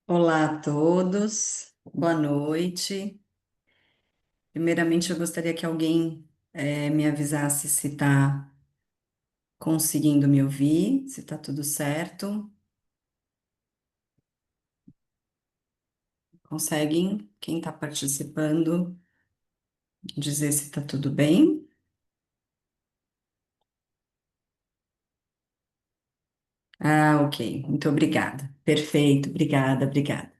Olá a todos, boa noite. Primeiramente, eu gostaria que alguém me avisasse se está conseguindo me ouvir, se está tudo certo. Conseguem, quem está participando, dizer se está tudo bem? Ah, ok, muito obrigada. Perfeito, obrigada, obrigada.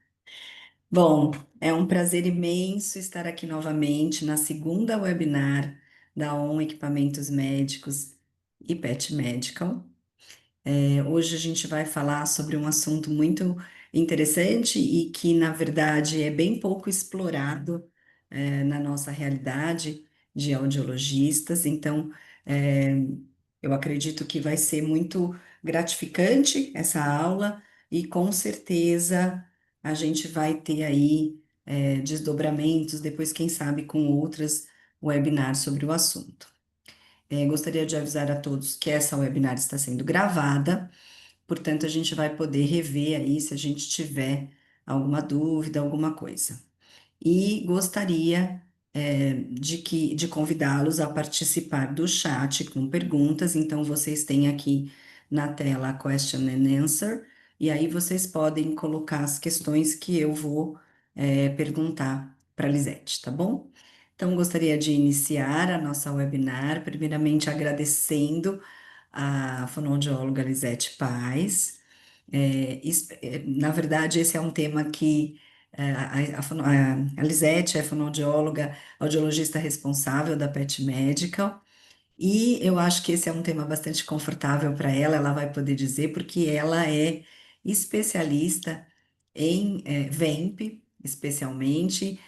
Bom, é um prazer imenso estar aqui novamente na segunda webinar da ON Equipamentos Médicos e Pet Medical. Hoje a gente vai falar sobre um assunto muito interessante e que, na verdade, é bem pouco explorado, na nossa realidade de audiologistas. Então, é, eu acredito que vai ser muito gratificante essa aula e, com certeza, a gente vai ter aí, desdobramentos depois, quem sabe, com outras webinars sobre o assunto. Gostaria de avisar a todos que essa webinar está sendo gravada. Portanto, a gente vai poder rever aí se a gente tiver alguma dúvida, alguma coisa. E gostaria, de convidá-los a participar do chat com perguntas. Então, vocês têm aqui na tela a question and answer, e aí vocês podem colocar as questões que eu vou, perguntar para a Lisete, tá bom? Então, gostaria de iniciar a nossa webinar, primeiramente agradecendo a fonoaudióloga Lisete Paz. Na verdade, esse é um tema que a Lisete é fonoaudióloga, audiologista responsável da Pet Medical, e eu acho que esse é um tema bastante confortável para ela, ela vai poder dizer, porque ela é especialista em VEMP, especialmente,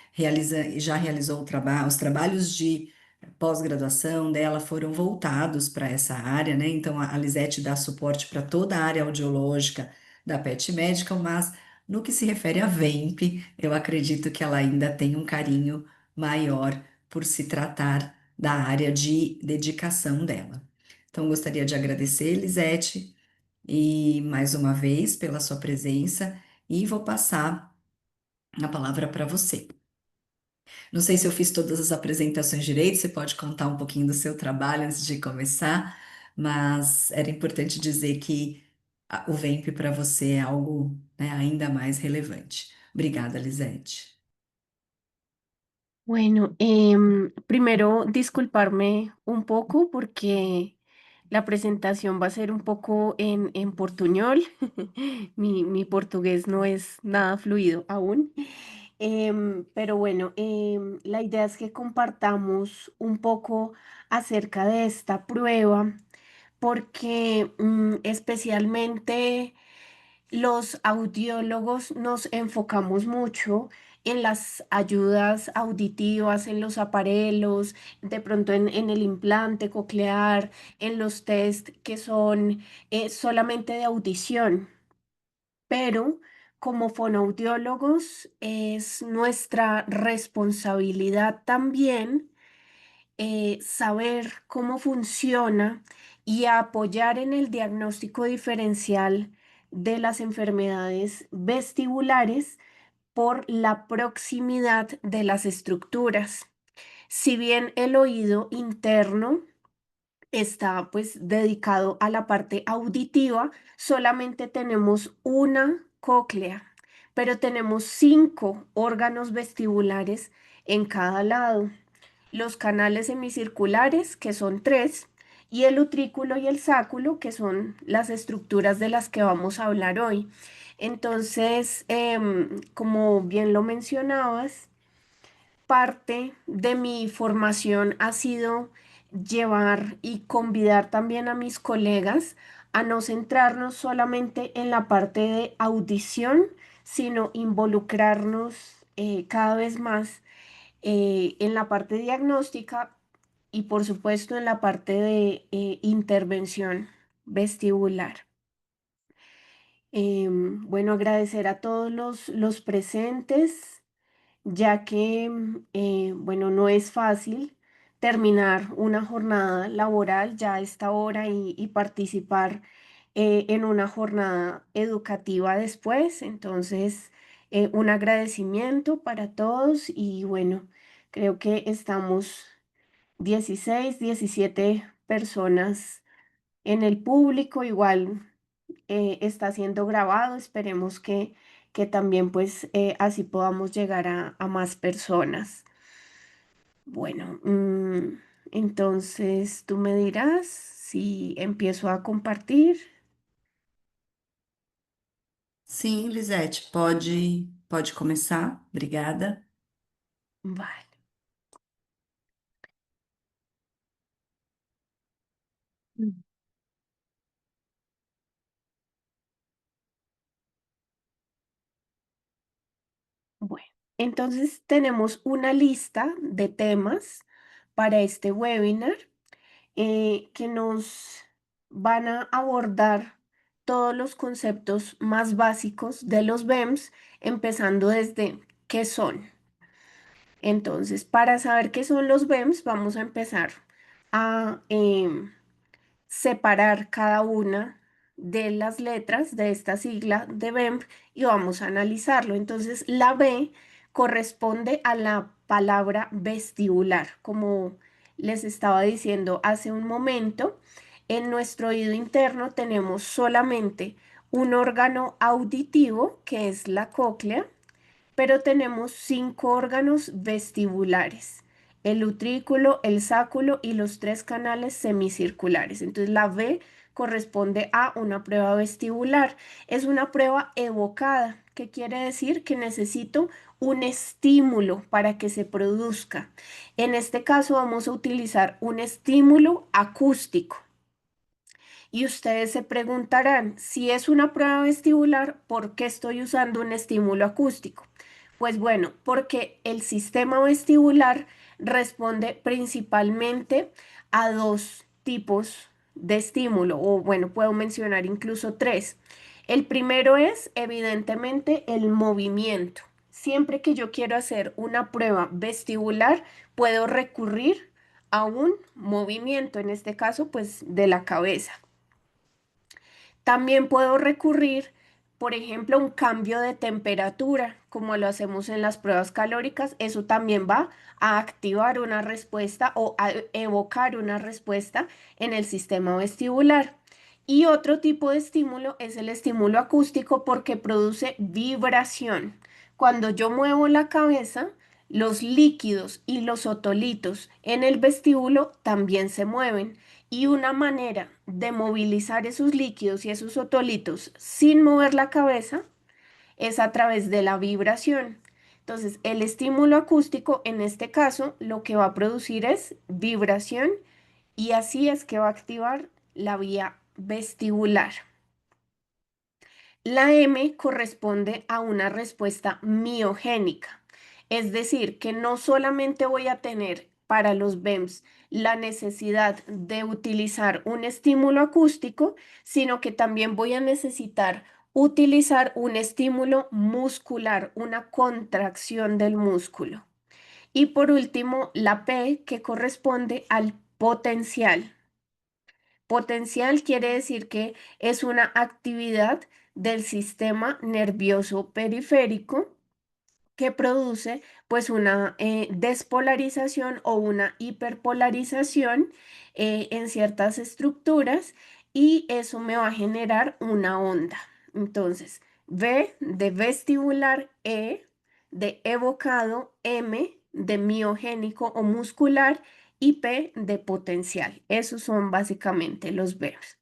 já realizou os trabalhos de pós-graduação dela foram voltados para essa área, né? Então a Lisete dá suporte para toda a área audiológica da Pet Medical, mas no que se refere a VEMP, eu acredito que ela ainda tem um carinho maior por se tratar da área de dedicação dela. Então, gostaria de agradecer, Lisete, e mais uma vez pela sua presença, e vou passar a palavra para você. Não sei se eu fiz todas as apresentações direito, você pode contar um pouquinho do seu trabalho antes de começar, mas era importante dizer que o VEMP para você é algo, né, ainda mais relevante. Obrigada, Lisete. Bueno, primero disculparme un poco porque la presentación va a ser un poco en portuñol. Mi portugués no es nada fluido aún. Pero bueno, la idea es que compartamos un poco acerca de esta prueba porque especialmente los audiólogos nos enfocamos mucho en las ayudas auditivas, en los aparelos, de pronto en el implante coclear, en los test que son solamente de audición. Pero como fonoaudiólogos es nuestra responsabilidad también saber cómo funciona y apoyar en el diagnóstico diferencial de las enfermedades vestibulares por la proximidad de las estructuras. Si bien el oído interno está pues dedicado a la parte auditiva, solamente tenemos una cóclea, pero tenemos 5 órganos vestibulares en cada lado: los canales semicirculares, que son 3, y el utrículo y el sáculo, que son las estructuras de las que vamos a hablar hoy. Entonces, como bien lo mencionabas, parte de mi formación ha sido llevar y convidar también a mis colegas a no centrarnos solamente en la parte de audición, sino involucrarnos cada vez más en la parte diagnóstica y por supuesto en la parte de intervención vestibular. Bueno, agradecer a todos los presentes, ya que, bueno, no es fácil terminar una jornada laboral ya a esta hora y participar en una jornada educativa después. Entonces, un agradecimiento para todos y bueno, creo que estamos 16, 17 personas en el público, igual está siendo grabado, esperemos que también pues así podamos llegar a más personas. Bueno, entonces tú me dirás si empiezo a compartir. Sim, Lisete, pode começar. Obrigada. Vale. Mm. Bueno, entonces tenemos una lista de temas para este webinar que nos van a abordar todos los conceptos más básicos de los BEMS, empezando desde qué son. Entonces, para saber qué son los BEMS, vamos a empezar a separar cada una de las letras de esta sigla de BEMP y vamos a analizarlo. Entonces, la B corresponde a la palabra vestibular. Como les estaba diciendo hace un momento, en nuestro oído interno tenemos solamente un órgano auditivo, que es la cóclea, pero tenemos 5 órganos vestibulares: el utrículo, el sáculo y los 3 canales semicirculares. Entonces la V corresponde a una prueba vestibular. Es una prueba evocada, que quiere decir que necesito un estímulo para que se produzca. En este caso vamos a utilizar un estímulo acústico. Y ustedes se preguntarán, si es una prueba vestibular, ¿por qué estoy usando un estímulo acústico? Pues bueno, porque el sistema vestibular responde principalmente a 2 tipos de estímulo, o bueno, puedo mencionar incluso 3. El primero es evidentemente el movimiento. Siempre que yo quiero hacer una prueba vestibular, puedo recurrir a un movimiento, en este caso, pues de la cabeza. También puedo recurrir, por ejemplo, a un cambio de temperatura, como lo hacemos en las pruebas calóricas. Eso también va a activar una respuesta o a evocar una respuesta en el sistema vestibular. Y otro tipo de estímulo es el estímulo acústico porque produce vibración. Cuando yo muevo la cabeza, los líquidos y los otolitos en el vestíbulo también se mueven. Y una manera de movilizar esos líquidos y esos otolitos sin mover la cabeza es a través de la vibración. Entonces, el estímulo acústico en este caso lo que va a producir es vibración y así es que va a activar la vía vestibular. La M corresponde a una respuesta miogénica, es decir, que no solamente voy a tener para los BEMS la necesidad de utilizar un estímulo acústico, sino que también voy a necesitar utilizar un estímulo muscular, una contracción del músculo. Y por último, la P, que corresponde al potencial. Potencial quiere decir que es una actividad del sistema nervioso periférico que produce pues una despolarización o una hiperpolarización en ciertas estructuras y eso me va a generar una onda. Entonces, V de vestibular, E de evocado, M de miogénico o muscular y P de potencial. Esos son básicamente los verbos.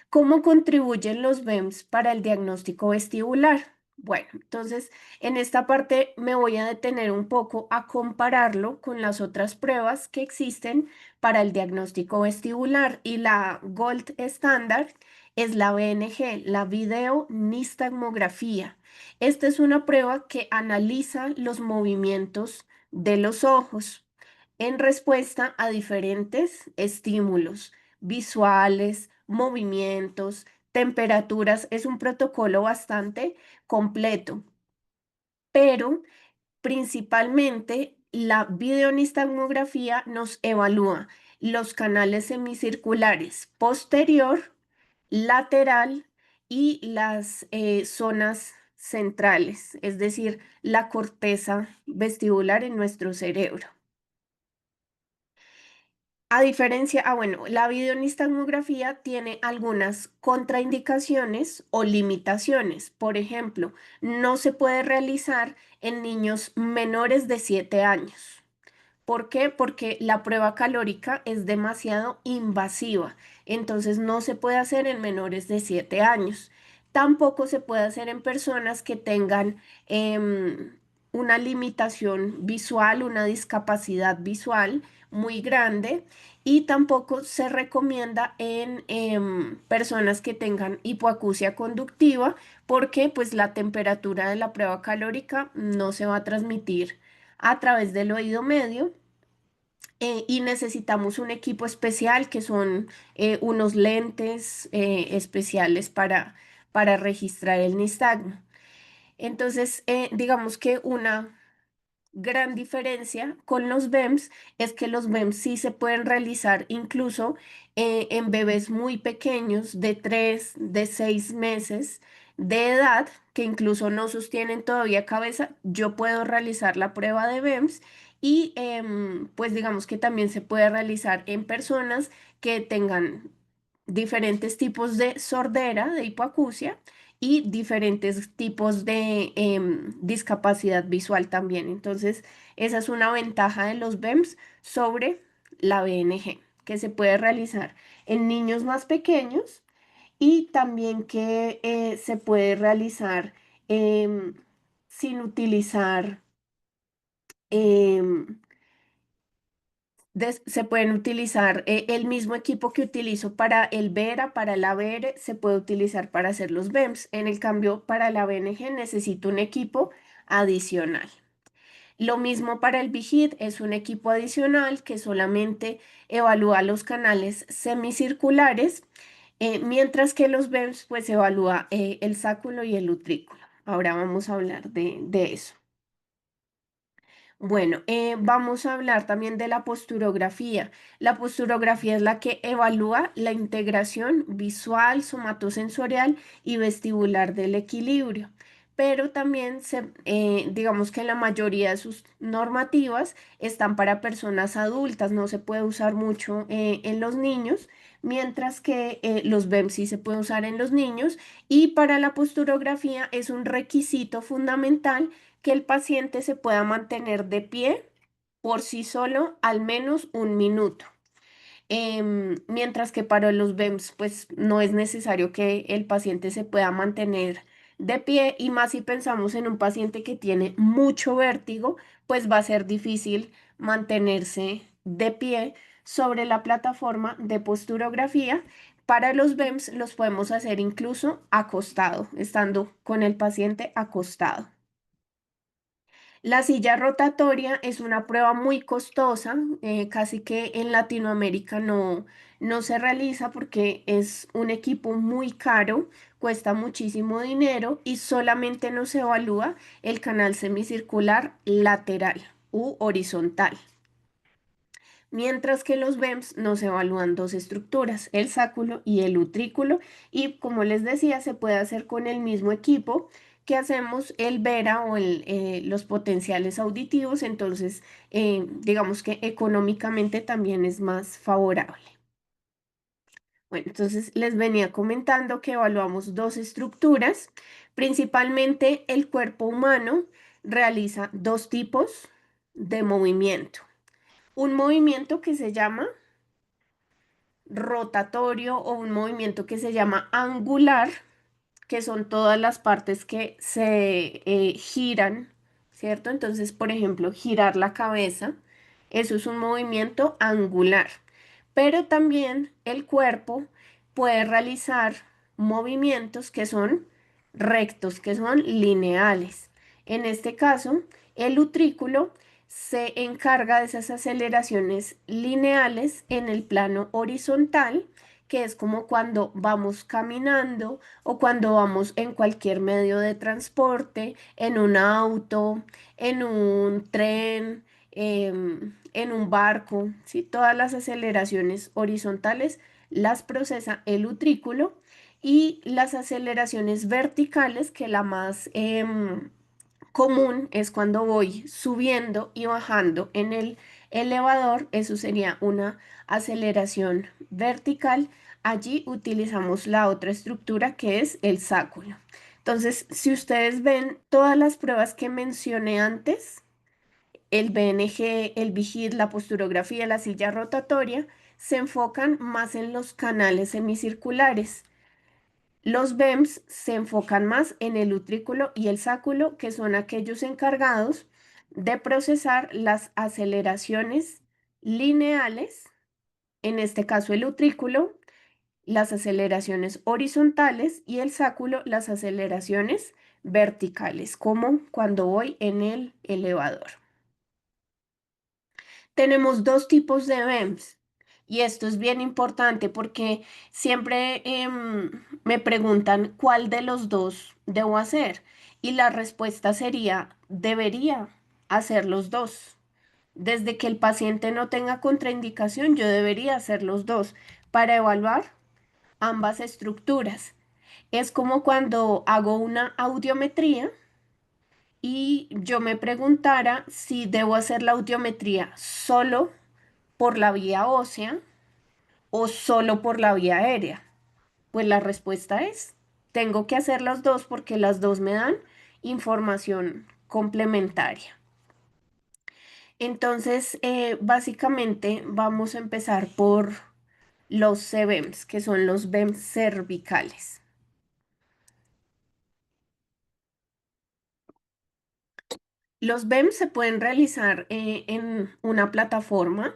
¿Cómo contribuyen los BEMS para el diagnóstico vestibular? Bueno, entonces en esta parte me voy a detener un poco a compararlo con las otras pruebas que existen para el diagnóstico vestibular y la Gold Standard es la BNG, la video nistagmografía. Esta es una prueba que analiza los movimientos de los ojos en respuesta a diferentes estímulos visuales, movimientos, temperaturas. Es un protocolo bastante completo, pero principalmente la videonistagmografía nos evalúa los canales semicirculares posterior, lateral y las zonas centrales, es decir, la corteza vestibular en nuestro cerebro. A diferencia, bueno, la videonistagmografía tiene algunas contraindicaciones o limitaciones. Por ejemplo, no se puede realizar en niños menores de 7 años. ¿Por qué? Porque la prueba calórica es demasiado invasiva, entonces no se puede hacer en menores de 7 años. Tampoco se puede hacer en personas que tengan una limitación visual, una discapacidad visual muy grande, y tampoco se recomienda en personas que tengan hipoacusia conductiva, porque pues la temperatura de la prueba calórica no se va a transmitir a través del oído medio, y necesitamos un equipo especial que son unos lentes especiales para registrar el nistagmo. Entonces, digamos que una gran diferencia con los BEMS es que los BEMS sí se pueden realizar incluso en bebés muy pequeños de 3, de 6 meses de edad, que incluso no sostienen todavía cabeza. Yo puedo realizar la prueba de BEMS y pues digamos que también se puede realizar en personas que tengan diferentes tipos de sordera, de hipoacusia, y diferentes tipos de discapacidad visual también. Entonces, esa es una ventaja de los BEMS sobre la BNG, que se puede realizar en niños más pequeños, y también que se puede realizar em, sin utilizar, em, se pueden utilizar el mismo equipo que utilizo para el VERA, para la ABR, se puede utilizar para hacer los BEMS. En el cambio, para la BNG necesito un equipo adicional. Lo mismo para el VIGID, es un equipo adicional que solamente evalúa los canales semicirculares, mientras que los BEMS pues evalúa el sáculo y el utrículo. Ahora vamos a hablar de eso. Bueno, vamos a hablar también de la posturografía. La posturografía es la que evalúa la integración visual, somatosensorial y vestibular del equilibrio, pero también digamos que la mayoría de sus normativas están para personas adultas, no se puede usar mucho en los niños, mientras que los BEMS sí se pueden usar en los niños, y para la posturografía es un requisito fundamental que el paciente se pueda mantener de pie por sí solo al menos un minuto. Mientras que para los BEMS, pues no es necesario que el paciente se pueda mantener de pie, y más si pensamos en un paciente que tiene mucho vértigo, pues va a ser difícil mantenerse de pie sobre la plataforma de posturografía. Para los BEMS los podemos hacer incluso acostado, estando con el paciente acostado. La silla rotatoria es una prueba muy costosa, casi que en Latinoamérica no se realiza porque es un equipo muy caro, cuesta muchísimo dinero y solamente nos evalúa el canal semicircular lateral u horizontal. Mientras que los BEMS nos evalúan dos estructuras, el sáculo y el utrículo, y como les decía, se puede hacer con el mismo equipo que hacemos el VERA o los potenciales auditivos. Entonces digamos que económicamente también es más favorable. Bueno, entonces les venía comentando que evaluamos dos estructuras. Principalmente el cuerpo humano realiza dos tipos de movimiento. Un movimiento que se llama rotatorio o un movimiento que se llama angular, que son todas las partes que se giran, ¿cierto? Entonces, por ejemplo, girar la cabeza, eso es un movimiento angular. Pero también el cuerpo puede realizar movimientos que son rectos, que son lineales. En este caso, el utrículo se encarga de esas aceleraciones lineales en el plano horizontal, que es como cuando vamos caminando o cuando vamos en cualquier medio de transporte, en un auto, en un tren, en un barco, ¿sí? Todas las aceleraciones horizontales las procesa el utrículo, y las aceleraciones verticales, que la más común es cuando voy subiendo y bajando en el elevador, eso sería una aceleración vertical. Allí utilizamos la otra estructura que es el sáculo. Entonces, si ustedes ven todas las pruebas que mencioné antes, el BNG, el vigid, la posturografía, la silla rotatoria, se enfocan más en los canales semicirculares. Los BEMS se enfocan más en el utrículo y el sáculo, que son aquellos encargados de procesar las aceleraciones lineales, en este caso el utrículo, las aceleraciones horizontales y el sáculo, las aceleraciones verticales, como cuando voy en el elevador. Tenemos dos tipos de BEMS y esto es bien importante porque siempre me preguntan cuál de los dos debo hacer y la respuesta sería debería hacer los dos. Desde que el paciente no tenga contraindicación, yo debería hacer los dos para evaluar ambas estructuras. Es como cuando hago una audiometría y yo me preguntara si debo hacer la audiometría solo por la vía ósea o solo por la vía aérea. Pues la respuesta es, tengo que hacer las dos porque las dos me dan información complementaria. Entonces, básicamente vamos a empezar por los CBEMS, que son los BEMS cervicales. Los BEMS se pueden realizar en una plataforma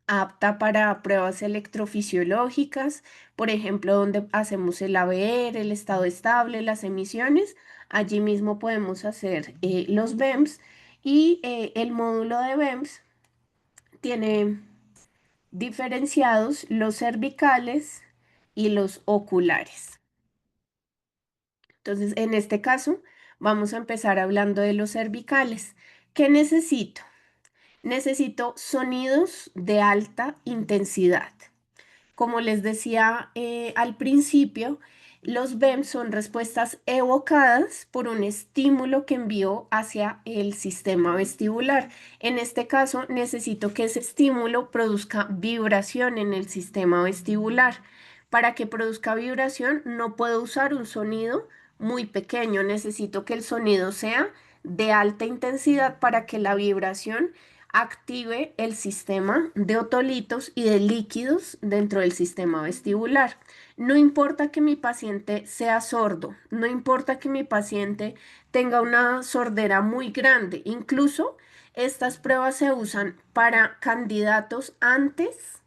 apta para pruebas electrofisiológicas, por ejemplo, donde hacemos el ABR, el estado estable, las emisiones. Allí mismo podemos hacer los BEMS y el módulo de BEMS tiene diferenciados los cervicales y los oculares. Entonces, en este caso, vamos a empezar hablando de los cervicales. ¿Qué necesito? Necesito sonidos de alta intensidad. Como les decía al principio, los BEM son respuestas evocadas por un estímulo que envío hacia el sistema vestibular. En este caso, necesito que ese estímulo produzca vibración en el sistema vestibular. Para que produzca vibración, no puedo usar un sonido muy pequeño. Necesito que el sonido sea de alta intensidad para que la vibración active el sistema de otolitos y de líquidos dentro del sistema vestibular. No importa que mi paciente sea sordo, no importa que mi paciente tenga una sordera muy grande, incluso estas pruebas se usan para candidatos antes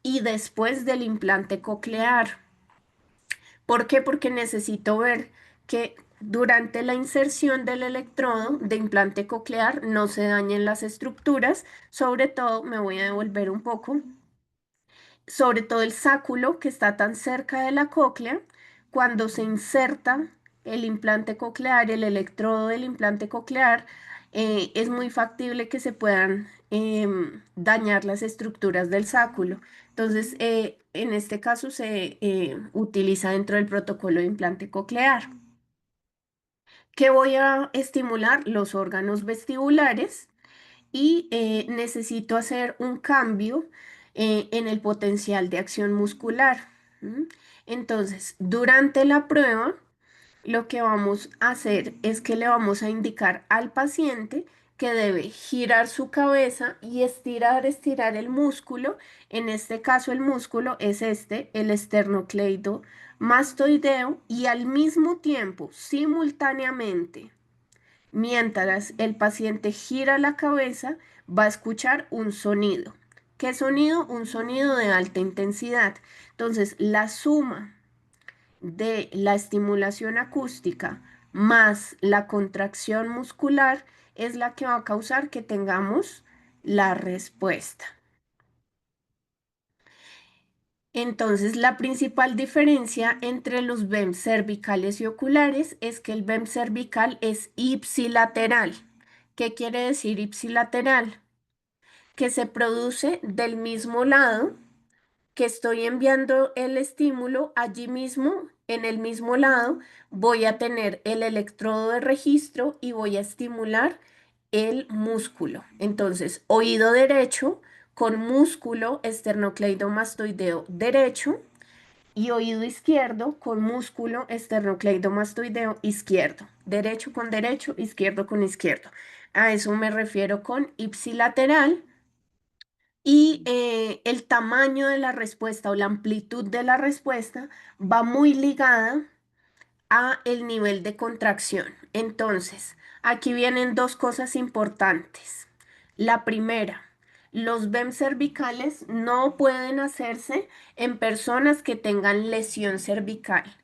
y después del implante coclear. ¿Por qué? Porque necesito ver que durante la inserción del electrodo de implante coclear no se dañen las estructuras. Sobre todo, me voy a devolver un poco, sobre todo el sáculo que está tan cerca de la cóclea, cuando se inserta el implante coclear, el electrodo del implante coclear, es muy factible que se puedan dañar las estructuras del sáculo. Entonces, en este caso se utiliza dentro del protocolo de implante coclear. ¿Qué voy a estimular? Los órganos vestibulares y necesito hacer un cambio en el potencial de acción muscular. ¿M? Entonces, durante la prueba, lo que vamos a hacer es que le vamos a indicar al paciente que debe girar su cabeza y estirar el músculo. En este caso, el músculo es este, el esternocleido mastoideo, y al mismo tiempo, simultáneamente, mientras el paciente gira la cabeza, va a escuchar un sonido. ¿Qué sonido? Un sonido de alta intensidad. Entonces, la suma de la estimulación acústica más la contracción muscular es la que va a causar que tengamos la respuesta. Entonces, la principal diferencia entre los BEM cervicales y oculares es que el BEM cervical es ipsilateral. ¿Qué quiere decir ipsilateral? Que se produce del mismo lado que estoy enviando el estímulo, allí mismo En el mismo lado voy a tener el electrodo de registro y voy a estimular el músculo. Entonces, oído derecho con músculo esternocleidomastoideo derecho y oído izquierdo con músculo esternocleidomastoideo izquierdo. Derecho con derecho, izquierdo con izquierdo. A eso me refiero con ipsilateral. Y el tamaño de la respuesta o la amplitud de la respuesta va muy ligada a el nivel de contracción. Entonces, aquí vienen dos cosas importantes. La primera, los BEM cervicales no pueden hacerse en personas que tengan lesión cervical.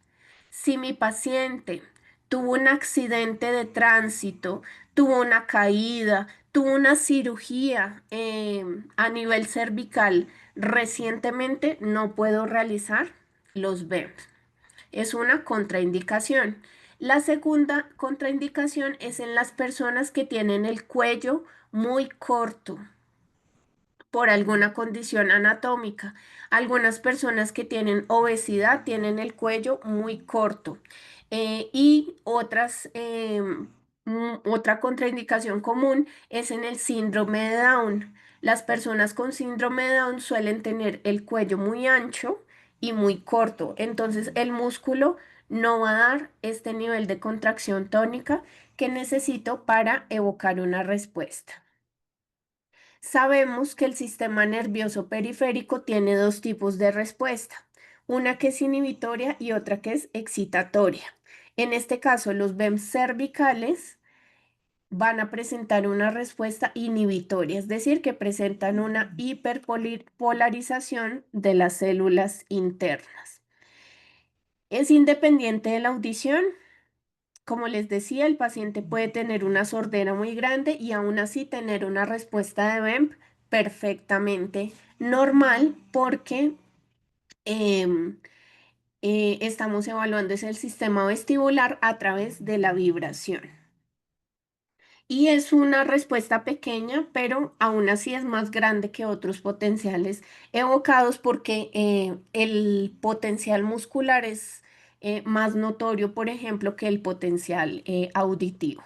Si mi paciente tuvo un accidente de tránsito, tuvo una caída, tuvo una cirugía a nivel cervical recientemente, no puedo realizar los BEM. Es una contraindicación. La segunda contraindicación es en las personas que tienen el cuello muy corto por alguna condición anatómica. Algunas personas que tienen obesidad tienen el cuello muy corto. Y otra contraindicación común es en el síndrome de Down. Las personas con síndrome de Down suelen tener el cuello muy ancho y muy corto. Entonces el músculo no va a dar este nivel de contracción tónica que necesito para evocar una respuesta. Sabemos que el sistema nervioso periférico tiene dos tipos de respuesta, una que es inhibitoria y otra que es excitatoria. En este caso, los BEM cervicales van a presentar una respuesta inhibitoria, es decir, que presentan una hiperpolarización de las células internas. Es independiente de la audición. Como les decía, el paciente puede tener una sordera muy grande y aún así tener una respuesta de BEMP perfectamente normal porque em, estamos evaluando es el sistema vestibular a través de la vibración. Y es una respuesta pequeña, pero aún así es más grande que otros potenciales evocados porque el potencial muscular es más notorio, por ejemplo, que el potencial auditivo.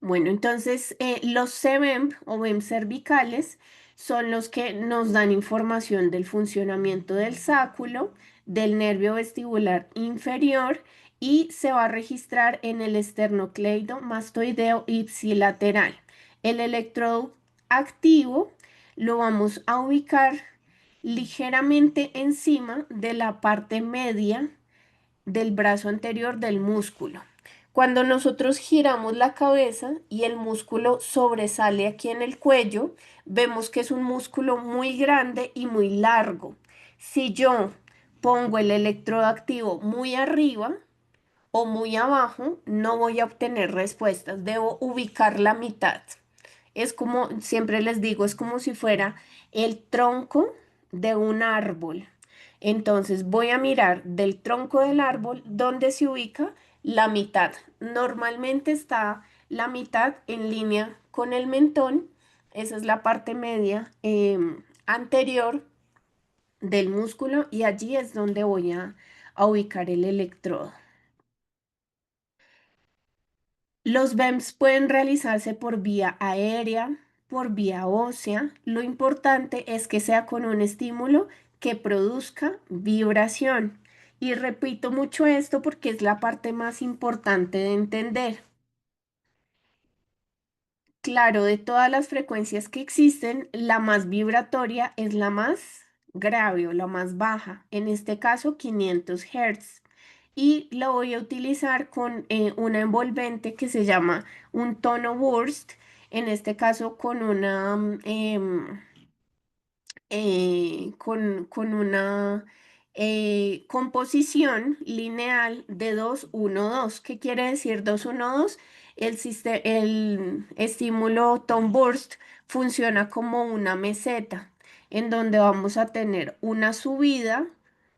Bueno, entonces los CBEM o BEM cervicales son los que nos dan información del funcionamiento del sacúlo, del nervio vestibular inferior y se va a registrar en el esternocleido mastoideo ipsilateral. El electrodo activo lo vamos a ubicar ligeramente encima de la parte media del brazo anterior del músculo. Cuando nosotros giramos la cabeza y el músculo sobresale aquí en el cuello, vemos que es un músculo muy grande y muy largo. Si yo pongo el electrodo activo muy arriba o muy abajo, no voy a obtener respuestas. Debo ubicar la mitad. Es como, siempre les digo, es como si fuera el tronco de un árbol. Entonces voy a mirar del tronco del árbol donde se ubica la mitad. Normalmente está la mitad en línea con el mentón. Esa es la parte media anterior del músculo y allí es donde voy a ubicar el electrodo. Los BEMS pueden realizarse por vía aérea, por vía ósea. Lo importante es que sea con un estímulo que produzca vibración. Y repito mucho esto porque es la parte más importante de entender. Claro, de todas las frecuencias que existen, la más vibratoria es la más grave o la más baja, en este caso 500 Hz. Y lo voy a utilizar con una envolvente que se llama un tono burst, en este caso con una con una composición lineal de 2, 1, 2. ¿Qué quiere decir 2, 1, 2? El estímulo Tom Burst funciona como una meseta, en donde vamos a tener una subida,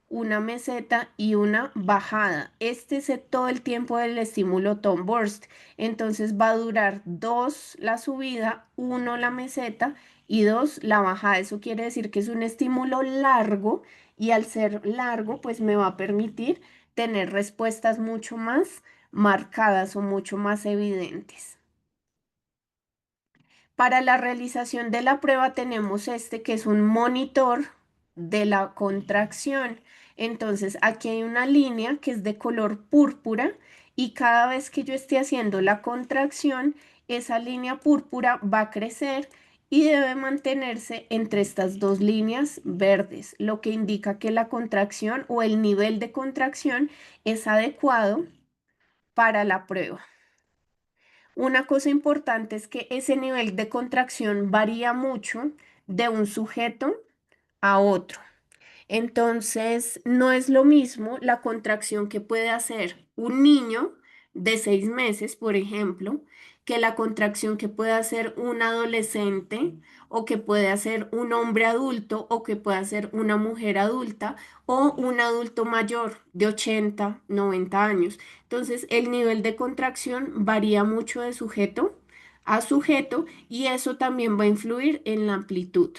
una meseta y una bajada. Este es todo el tiempo del estímulo Tom Burst. Entonces va a durar 2 la subida, 1 la meseta y 2 la bajada. Eso quiere decir que es un estímulo largo y al ser largo, pues me va a permitir tener respuestas mucho más marcadas o mucho más evidentes. Para la realización de la prueba tenemos este que es un monitor de la contracción. Entonces aquí hay una línea que es de color púrpura y cada vez que yo esté haciendo la contracción, esa línea púrpura va a crecer y debe mantenerse entre estas dos líneas verdes, lo que indica que la contracción o el nivel de contracción es adecuado para la prueba. Una cosa importante es que ese nivel de contracción varía mucho de un sujeto a otro. Entonces, no es lo mismo la contracción que puede hacer un niño de 6 meses, por ejemplo, que la contracción que puede hacer un adolescente o que puede hacer un hombre adulto o que puede hacer una mujer adulta o un adulto mayor de 80, 90 años. Entonces, el nivel de contracción varía mucho de sujeto a sujeto y eso también va a influir en la amplitud.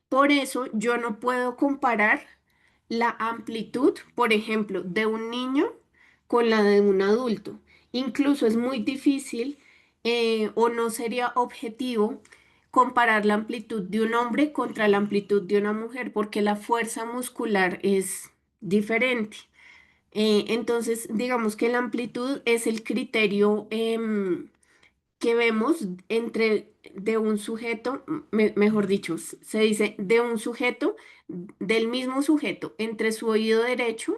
Por eso yo no puedo comparar la amplitud, por ejemplo, de un niño con la de un adulto. Incluso es muy difícil o no sería objetivo comparar la amplitud de un hombre contra la amplitud de una mujer porque la fuerza muscular es diferente. Entonces, digamos que la amplitud es el criterio que vemos entre de un sujeto, mejor dicho, se dice de un sujeto, del mismo sujeto, entre su oído derecho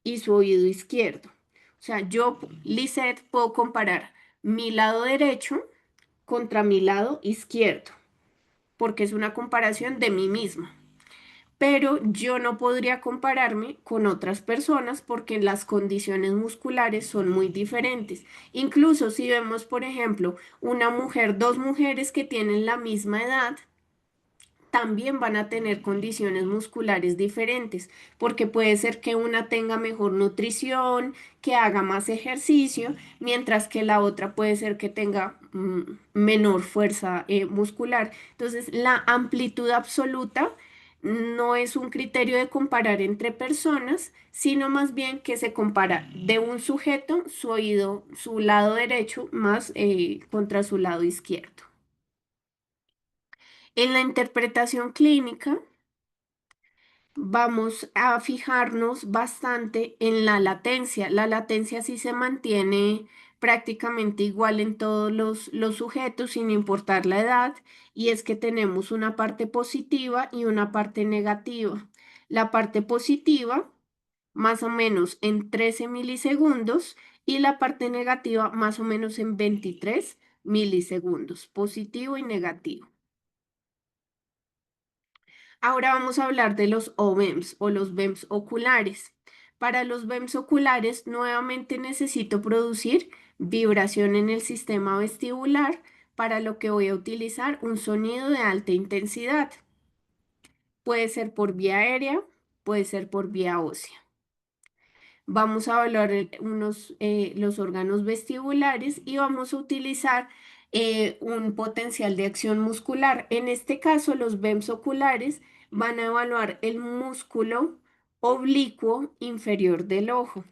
y su oído izquierdo. O sea, yo, Lisette, puedo comparar mi lado derecho contra mi lado izquierdo, porque es una comparación de mí misma, pero yo no podría compararme con otras personas porque las condiciones musculares son muy diferentes. Incluso si vemos, por ejemplo, una mujer, dos mujeres que tienen la misma edad, también van a tener condiciones musculares diferentes, porque puede ser que una tenga mejor nutrición, que haga más ejercicio, mientras que la otra puede ser que tenga menor fuerza muscular. Entonces, la amplitud absoluta no es un criterio de comparar entre personas, sino más bien que se compara de un sujeto, su oído, su lado derecho, más contra su lado izquierdo. En la interpretación clínica, vamos a fijarnos bastante en la latencia. La latencia sí se mantiene prácticamente igual en todos los sujetos, sin importar la edad, y es que tenemos una parte positiva y una parte negativa. La parte positiva, más o menos en 13 milisegundos, y la parte negativa, más o menos en 23 milisegundos, positivo y negativo. Ahora vamos a hablar de los OBEMs o los BEMS oculares. Para los BEMS oculares, nuevamente necesito producir vibración en el sistema vestibular, para lo que voy a utilizar un sonido de alta intensidad. Puede ser por vía aérea, puede ser por vía ósea. Vamos a evaluar los órganos vestibulares y vamos a utilizar un potencial de acción muscular. En este caso, los BEMS oculares van a evaluar el músculo oblicuo inferior del ojo.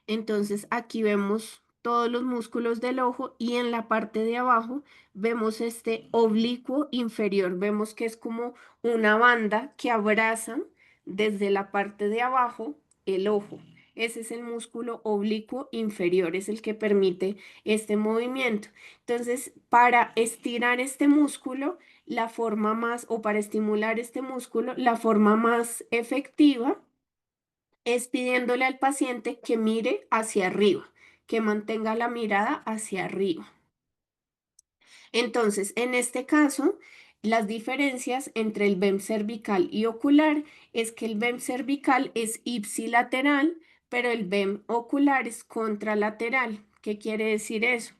Entonces, aquí vemos todos los músculos del ojo y en la parte de abajo vemos este oblicuo inferior. Vemos que es como una banda que abraza desde la parte de abajo el ojo. Ese es el músculo oblicuo inferior, es el que permite este movimiento. Entonces, para estirar este músculo, la forma más, o para estimular este músculo, la forma más efectiva es pidiéndole al paciente que mire hacia arriba, que mantenga la mirada hacia arriba. Entonces, en este caso, las diferencias entre el BEM cervical y ocular es que el BEM cervical es ipsilateral, pero el BEM ocular es contralateral. ¿Qué quiere decir eso?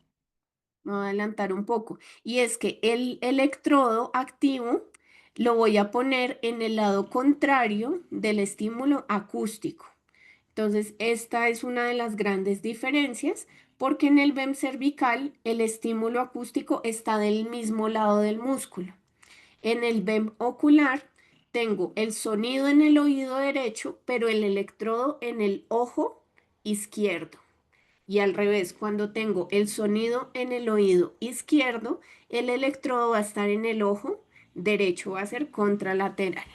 Me voy a adelantar un poco. Y es que el electrodo activo lo voy a poner en el lado contrario del estímulo acústico. Entonces, esta es una de las grandes diferencias porque en el BEM cervical el estímulo acústico está del mismo lado del músculo. En el BEM ocular tengo el sonido en el oído derecho, pero el electrodo en el ojo izquierdo. Y al revés, cuando tengo el sonido en el oído izquierdo, el electrodo va a estar en el ojo derecho, va a ser contralateral.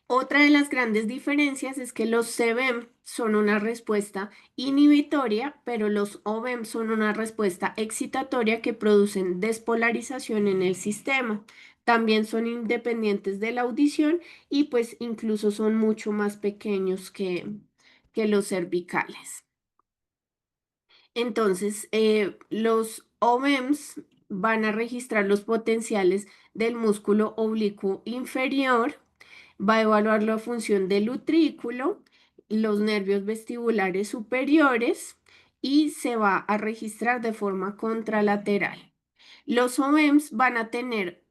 Otra de las grandes diferencias es que los CBEM son una respuesta inhibitoria, pero los OBEM son una respuesta excitatoria que producen despolarización en el sistema. También son independientes de la audición y pues incluso son mucho más pequeños que los cervicales. Entonces, los OBEMs van a registrar los potenciales del músculo oblicuo inferior, va a evaluar la función del utrículo, los nervios vestibulares superiores y se va a registrar de forma contralateral. Los OEMs van a tener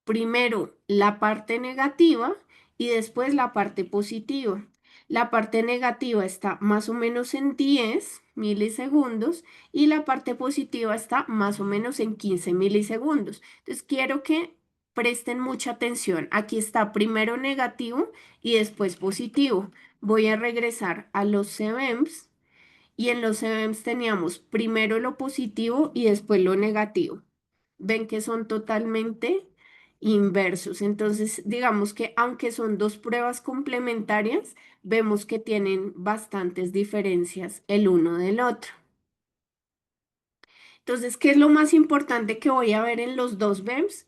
primero la parte negativa y después la parte positiva. La parte negativa está más o menos en 10 milisegundos y la parte positiva está más o menos en 15 milisegundos. Entonces quiero que presten mucha atención. Aquí está primero negativo y después positivo. Voy a regresar a los CEVEMs y en los CEVEMs teníamos primero lo positivo y después lo negativo. Ven que son totalmente inversos. Entonces, digamos que aunque son dos pruebas complementarias, vemos que tienen bastantes diferencias el uno del otro. Entonces, ¿qué es lo más importante que voy a ver en los dos BEMS,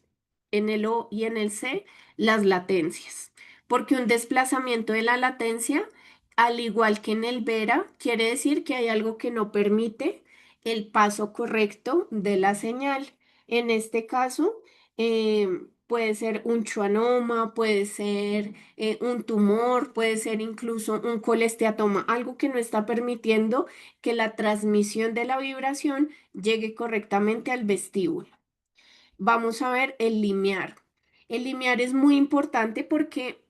en el O y en el C? Las latencias. Porque un desplazamiento de la latencia, al igual que en el VERA, quiere decir que hay algo que no permite el paso correcto de la señal. En este caso, puede ser un schwannoma, puede ser un tumor, puede ser incluso un colesteatoma, algo que no está permitiendo que la transmisión de la vibración llegue correctamente al vestíbulo. Vamos a ver el limiar. El limiar es muy importante porque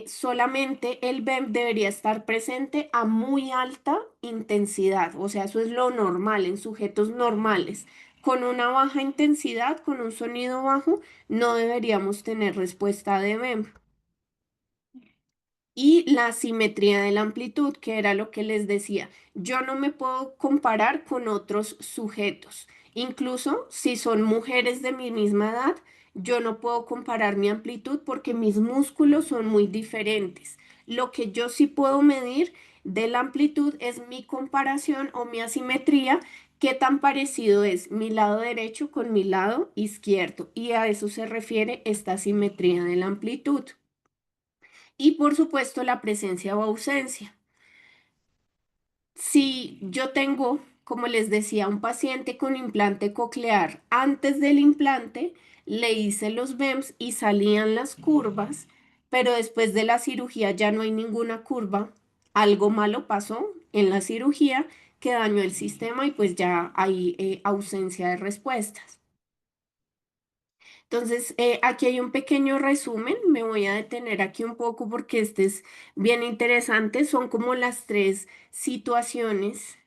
solamente el BEM debería estar presente a muy alta intensidad, o sea, eso es lo normal en sujetos normales. Con una baja intensidad, con un sonido bajo, no deberíamos tener respuesta de BEM y la simetría de la amplitud, que era lo que les decía. Yo no me puedo comparar con otros sujetos. Incluso si son mujeres de mi misma edad, yo no puedo comparar mi amplitud porque mis músculos son muy diferentes. Lo que yo sí puedo medir de la amplitud es mi comparación o mi asimetría, qué tan parecido es mi lado derecho con mi lado izquierdo. Y a eso se refiere esta simetría de la amplitud. Y por supuesto la presencia o ausencia. Si yo tengo, como les decía, un paciente con implante coclear, antes del implante le hice los BEMS y salían las curvas, pero después de la cirugía ya no hay ninguna curva. Algo malo pasó en la cirugía que dañó el sistema y pues ya hay ausencia de respuestas. Entonces, aquí hay un pequeño resumen, me voy a detener aquí un poco porque este es bien interesante, son como las tres situaciones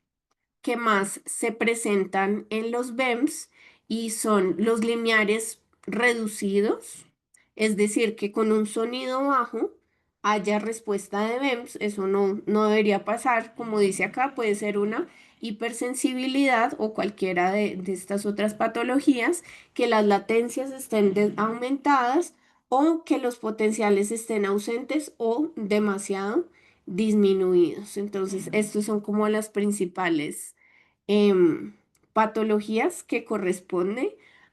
que más se presentan en los BEMS y son los lineares reducidos, es decir, que con un sonido bajo haya respuesta de BEMS, eso no debería pasar, como dice acá, puede ser una hipersensibilidad o cualquiera de estas otras patologías, que las latencias estén aumentadas o que los potenciales estén ausentes o demasiado disminuidos. Entonces, estos son como las principales em, patologías que corresponden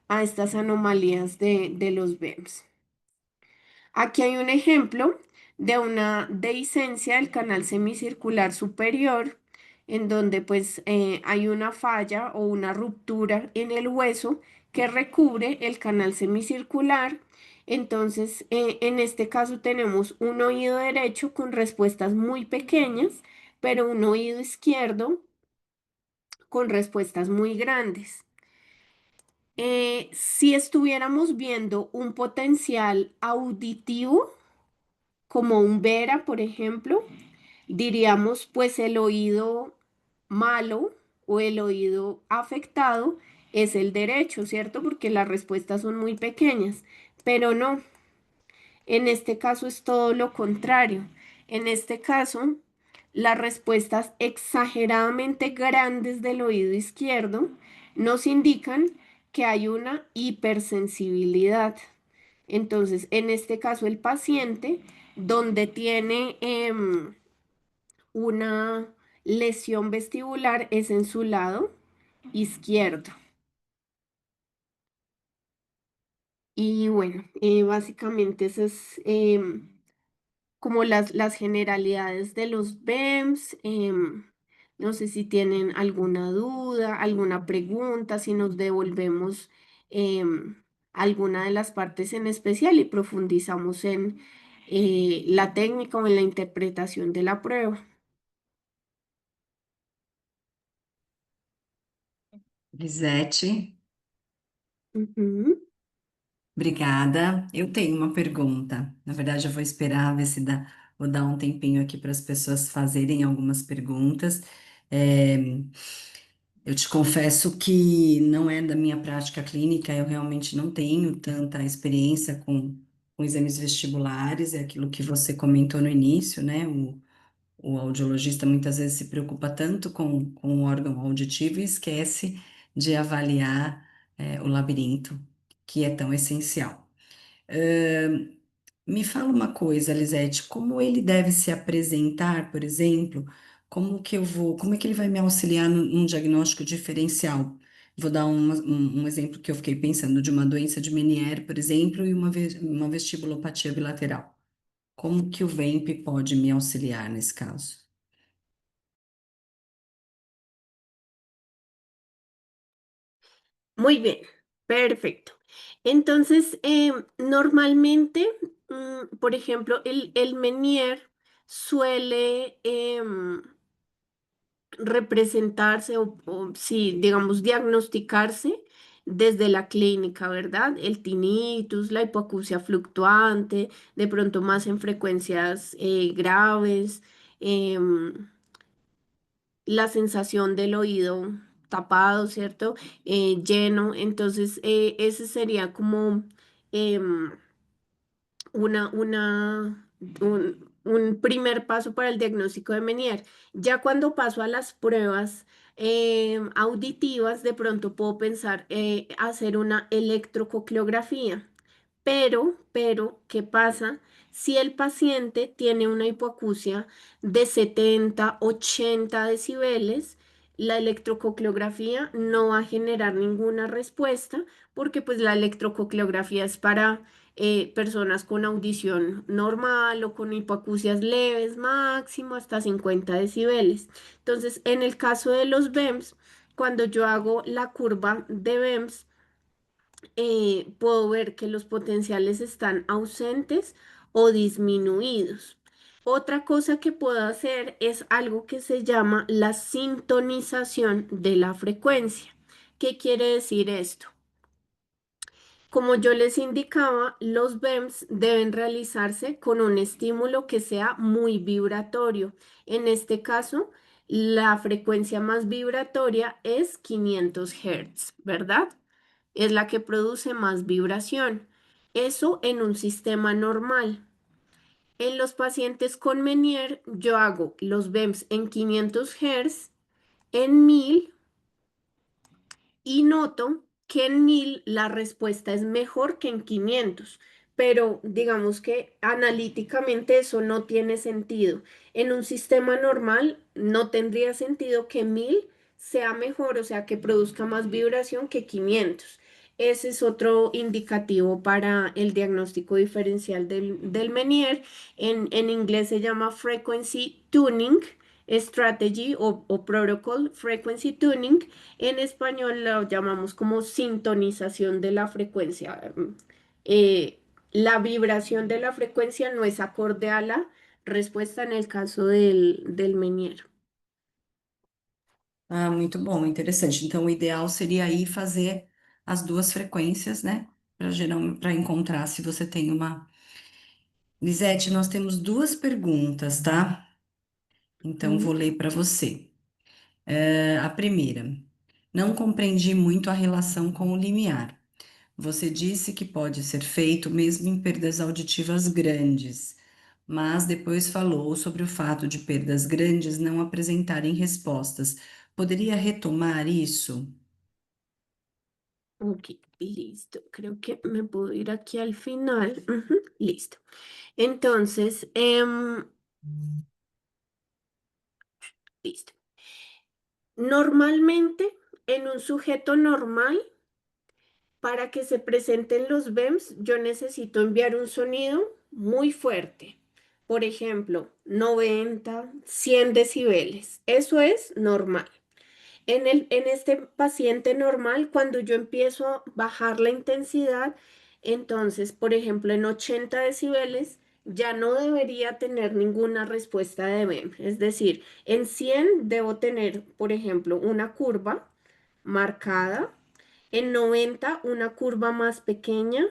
a estas anomalías de los BEMS. Aquí hay un ejemplo de una dehiscencia del canal semicircular superior, en donde pues hay una falla o una ruptura en el hueso que recubre el canal semicircular. Entonces, en este caso tenemos un oído derecho con respuestas muy pequeñas, pero un oído izquierdo con respuestas muy grandes. Si estuviéramos viendo un potencial auditivo, como un Vera, por ejemplo, diríamos pues el oído malo o el oído afectado es el derecho, ¿cierto? Porque las respuestas son muy pequeñas, pero no, en este caso es todo lo contrario. En este caso, las respuestas exageradamente grandes del oído izquierdo nos indican que hay una hipersensibilidad. Entonces, en este caso, el paciente, donde tiene una lesión vestibular, es en su lado izquierdo. Y bueno, básicamente eso es como las generalidades de los BEMS. No sé si tienen alguna duda, alguna pregunta, si nos devolvemos alguna de las partes en especial y profundizamos en la técnica o en la interpretación de la prueba. Lisete, Ujú. obrigada. Eu tenho uma pergunta. Na verdade, eu vou esperar ver se dá, vou dar um tempinho aqui para as pessoas fazerem algumas perguntas. É, eu te confesso que não é da minha prática clínica, eu realmente não tenho tanta experiência com exames vestibulares, é aquilo que você comentou no início, né? O audiologista muitas vezes se preocupa tanto com o órgão auditivo e esquece de avaliar, o labirinto, que é tão essencial. Ahn, Me fala uma coisa, Lisete, como ele deve se apresentar, por exemplo, como é que ele vai me auxiliar num diagnóstico diferencial? Vou dar um exemplo que eu fiquei pensando de uma doença de Meniere, por exemplo, e uma vestibulopatia bilateral. Como que o VEMP pode me auxiliar nesse caso? Muy bien, perfecto. Entonces, normalmente, por ejemplo, el Menier suele representarse o, sí, digamos, diagnosticarse desde la clínica, ¿verdad? El tinnitus, la hipoacusia fluctuante, de pronto más en frecuencias graves, em, la sensación del oído tapado, ¿cierto? Lleno. Entonces, ese sería como em, un primer paso para el diagnóstico de Meniere. Ya cuando paso a las pruebas auditivas, de pronto puedo pensar hacer una electrococleografía. ¿Qué pasa si el paciente tiene una hipoacusia de 70, 80 decibeles? La electrococleografía no va a generar ninguna respuesta porque pues la electrococleografía es para personas con audición normal o con hipoacusias leves, máximo hasta 50 decibeles. Entonces, en el caso de los BEMS, cuando yo hago la curva de BEMS, puedo ver que los potenciales están ausentes o disminuidos. Otra cosa que puedo hacer es algo que se llama la sintonización de la frecuencia. ¿Qué quiere decir esto? Como yo les indicaba, los BEMS deben realizarse con un estímulo que sea muy vibratorio. En este caso, la frecuencia más vibratoria es 500 Hz, ¿verdad? Es la que produce más vibración. Eso en un sistema normal. En los pacientes con Meniere, yo hago los BEMS en 500 Hz, en 1000 y noto que en 1000 la respuesta es mejor que en 500, pero digamos que analíticamente eso no tiene sentido. En un sistema normal no tendría sentido que 1000 sea mejor, o sea, que produzca más vibración que 500. Ese es otro indicativo para el diagnóstico diferencial del Meniere. En inglés se llama frequency tuning strategy o protocol frequency tuning. En español lo llamamos como sintonización de la frecuencia. La vibración de la frecuencia no es acorde a la respuesta en el caso del Meniere. Ah, muito bom, interessante. Então, o ideal seria aí fazer as duas frequências, né? Para encontrar se você tem uma. Lisete, nós temos duas perguntas, tá? Então, vou Ujú. ler para você. A primeira. Não compreendi muito a relação com o limiar. Você disse que pode ser feito mesmo em perdas auditivas grandes, mas depois falou sobre o fato de perdas grandes não apresentarem respostas. Poderia retomar isso? Ok, listo. Creo que me puedo ir aquí al final. Ujú, listo. Entonces, listo. Normalmente, en un sujeto normal, para que se presenten los BEMS, yo necesito enviar un sonido muy fuerte. Por ejemplo, 90, 100 decibeles. Eso es normal. En este paciente normal, cuando yo empiezo a bajar la intensidad, entonces, por ejemplo, en 80 decibeles, ya no debería tener ninguna respuesta de BEM. Es decir, en 100 debo tener, por ejemplo, una curva marcada, en 90 una curva más pequeña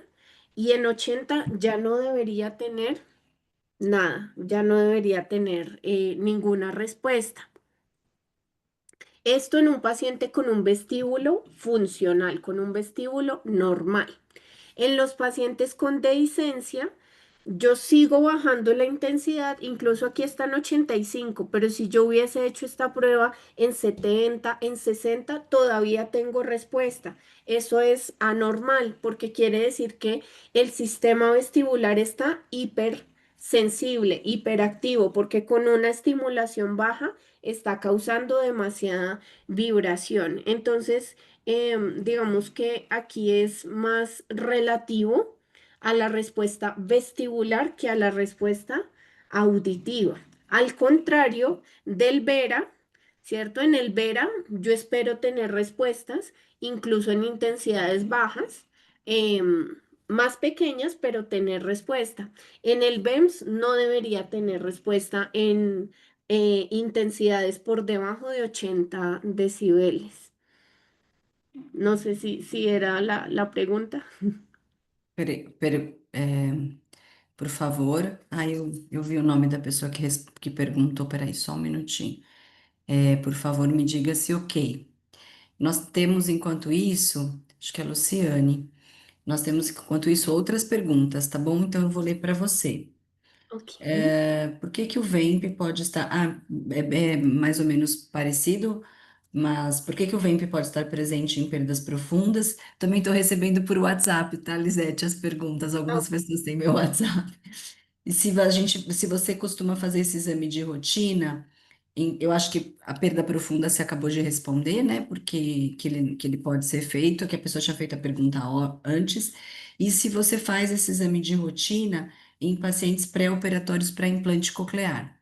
y en 80 ya no debería tener nada, ya no debería tener ninguna respuesta. Esto en un paciente con un vestíbulo funcional, con un vestíbulo normal. En los pacientes con dehiscencia, yo sigo bajando la intensidad, incluso aquí está en 85, pero si yo hubiese hecho esta prueba en 70, en 60, todavía tengo respuesta. Eso es anormal porque quiere decir que el sistema vestibular está hipersensible, hiperactivo, porque con una estimulación baja está causando demasiada vibración. Entonces, digamos que aquí es más relativo a la respuesta vestibular que a la respuesta auditiva. Al contrario del Vera, ¿cierto? En el Vera yo espero tener respuestas, incluso en intensidades bajas, más pequeñas, pero tener respuesta. En el BEMS no debería tener respuesta en intensidades por debajo de 80 decibeles. No sé si era la pregunta. Por favor. Eu vi o nome da pessoa que perguntou. Peraí, só um minutinho. Por favor, me diga se ok. Nós temos, enquanto isso, acho que é a Luciane. Nós temos, enquanto isso, outras perguntas, tá bom? Então eu vou ler para você. Ok. Por que que o VEMP pode estar. É mais ou menos parecido, mas por que que o VEMP pode estar presente em perdas profundas? Também estou recebendo por WhatsApp, tá, Lisete, as perguntas. Algumas Ok. pessoas têm meu WhatsApp. E se você costuma fazer esse exame de rotina, eu acho que a perda profunda você acabou de responder, né? Porque que ele pode ser feito, que a pessoa tinha feito a pergunta antes. E se você faz esse exame de rotina em pacientes pré-operatórios para implante coclear.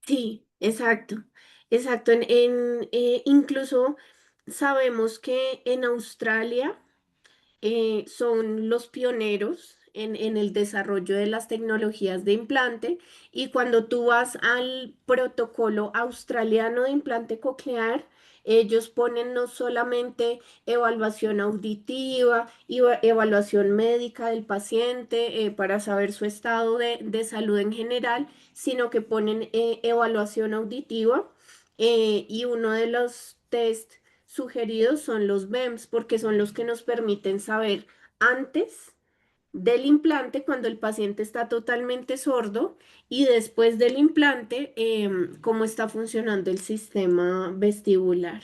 Sí, exacto. Exacto. Incluso sabemos que en Australia son los pioneros en el desarrollo de las tecnologías de implante y cuando tú vas al protocolo australiano de implante coclear, ellos ponen no solamente evaluación auditiva y evaluación médica del paciente para saber su estado de salud en general, sino que ponen evaluación auditiva y uno de los test sugeridos son los BEMS porque son los que nos permiten saber antes del implante cuando el paciente está totalmente sordo y después del implante cómo está funcionando el sistema vestibular.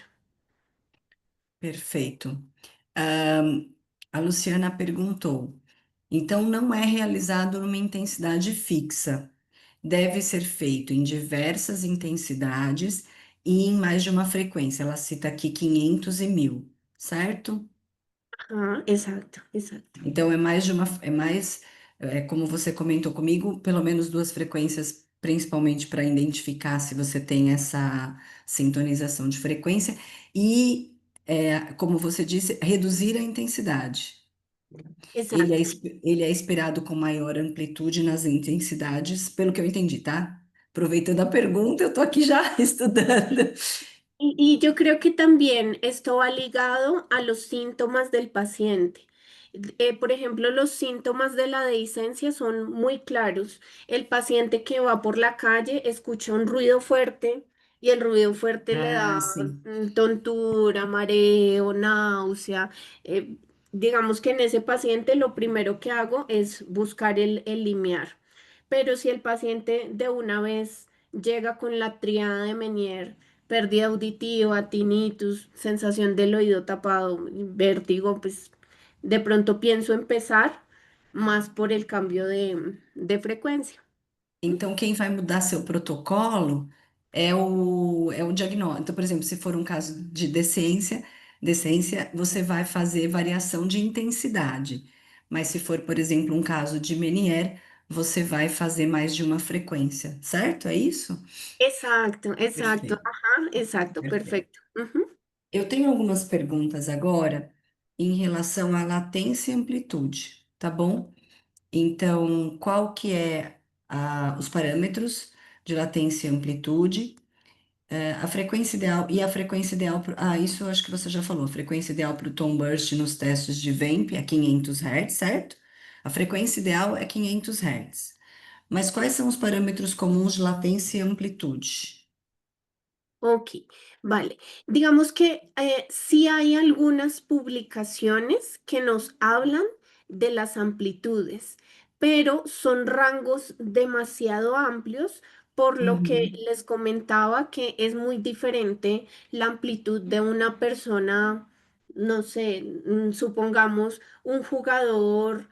Perfeito. Ahn, a Luciana perguntou: então não é realizado numa intensidade fixa, deve ser feito em diversas intensidades e em mais de uma frequência. Ela cita aqui 500 e 1000, certo? Ah, exacto, exacto. Então como você comentou comigo, pelo menos duas frequências, principalmente para identificar se você tem essa sintonização de frequência e, como você disse, reduzir a intensidade. Exacto. Ele é esperado com maior amplitude nas intensidades, pelo que eu entendi, tá? Aproveitando a pergunta, eu estou aqui já estudando. Y yo creo que también esto va ligado a los síntomas del paciente. Por ejemplo, los síntomas de la dehiscencia son muy claros. El paciente que va por la calle escucha un ruido fuerte, y el ruido fuerte le Ah, da sim. tontura, mareo, náusea. Eh, digamos que en ese paciente lo primero que hago es buscar el limiar. Pero si el paciente de una vez llega con la triada de Meniere, pérdida auditiva, tinnitus, sensación del oído tapado, vértigo, pues de pronto pienso empezar más por el cambio de frecuencia. Então, quem vai mudar seu protocolo é o diagnóstico. Então, por exemplo, se for um caso de decência, você vai fazer variação de intensidade. Mas se for, por exemplo, um caso de Meniere, você vai fazer mais de uma frequência, certo? É isso? Exacto, exacto, Perfeito, ajá, exacto, perfeito. perfecto. Ujú. Eu tenho algumas perguntas agora em relação à latência e amplitude, tá bom? Então, qual que é os parâmetros de latência e amplitude, a frequência ideal e a frequência ideal isso eu acho que você já falou, a frequência ideal para o tom burst nos testes de VAMP é 500 Hz, certo? A frequência ideal é 500 Hz. Mas quais são os parâmetros comuns de latência e amplitude? Ok, vale. Digamos que sí hay algunas publicaciones que nos hablan de las amplitudes, pero son rangos demasiado amplios, por lo que Uhum. les comentaba que es muy diferente la amplitud de una persona, no sé, supongamos un jugador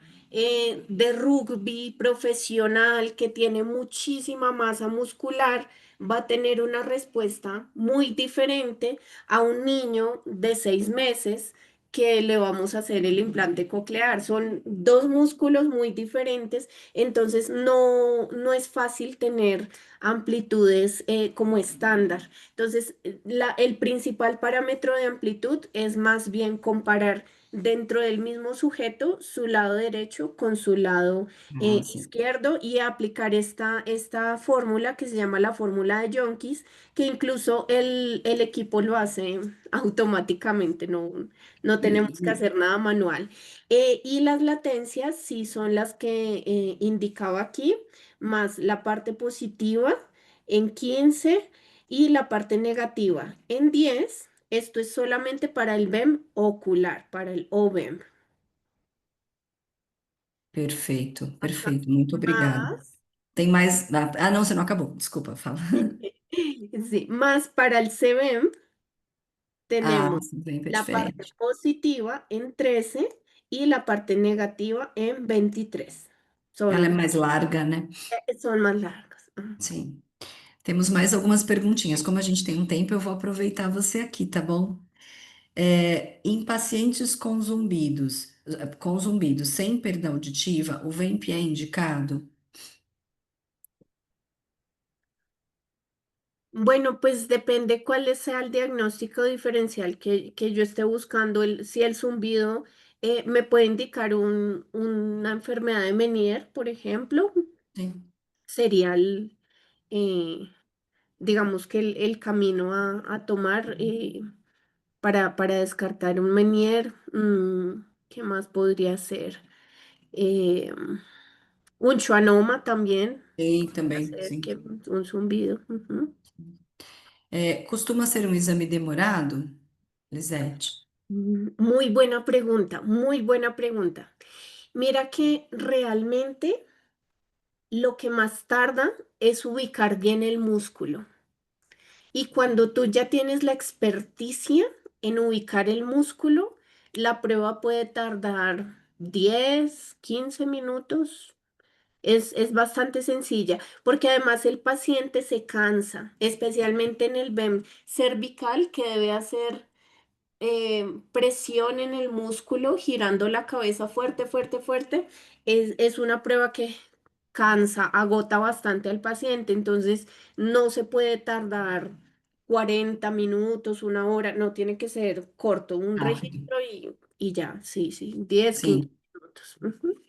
de rugby profesional que tiene muchísima masa muscular va a tener una respuesta muy diferente a un niño de 6 meses que le vamos a hacer el implante coclear. Son dos músculos muy diferentes, entonces no es fácil tener amplitudes como estándar. Entonces, el principal parámetro de amplitud es más bien comparar dentro del mismo sujeto su lado derecho con su lado Ah, sim. izquierdo y aplicar esta fórmula que se llama la fórmula de Yonkis, que incluso el equipo lo hace automáticamente, no E, tenemos que e- hacer nada manual. Y las latencias sí son las que indicaba aquí, más la parte positiva en 15 y la parte negativa en 10. Esto es solamente para el BEM ocular, para el OBEM. Perfeito, Ajá. perfeito. Muito obrigada. Más. Tem mais? Não, você não acabou. Desculpa, fala. Sí, más para el CBM Ah, tenemos sempre é la parte diferente. positiva en 13 y la parte negativa en 23. Ela é Son, mais larga, né? son más largas. Ajá. Sim. Temos mais algumas perguntinhas. Como a gente tem um tempo, eu vou aproveitar você aqui, tá bom? Em pacientes com zumbidos sem perda auditiva, o VEMP é indicado? Bueno, pues depende cuál sea el diagnóstico diferencial que yo esté buscando. Si el zumbido me puede indicar una enfermedad de Meniere, por ejemplo, Sim. sería eh, digamos que el camino a tomar para descartar un Meniere. ¿Qué más podría ser? Eh, un schwannoma también, Tem podría também, ser sim. que un zumbido. Ujú. Costuma ser um exame demorado, Lisete? Muy buena pregunta, muy buena pregunta. Mira que realmente lo que más tarda es ubicar bien el músculo. Y cuando tú ya tienes la experticia en ubicar el músculo, la prueba puede tardar 10, 15 minutos. Es bastante sencilla, porque además el paciente se cansa, especialmente en el BEM cervical, que debe hacer presión en el músculo, girando la cabeza fuerte, fuerte, fuerte. Es una prueba que cansa, agota bastante al paciente, entonces no se puede tardar 40 minutos, una hora, no tiene que ser corto, un Rápido. registro y ya, sí, sí, 10 15 Sim. minutos. Ujú.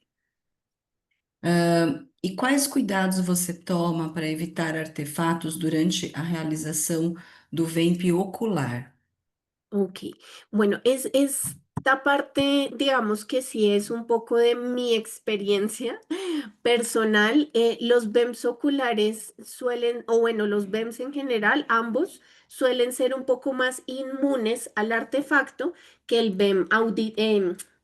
E quais cuidados você toma para evitar artefatos durante a realização do VEMP ocular? Ok, bueno, Esta parte, digamos que sí es un poco de mi experiencia personal. Los BEMS oculares suelen, o bueno, los BEMS en general, ambos suelen ser un poco más inmunes al artefacto que el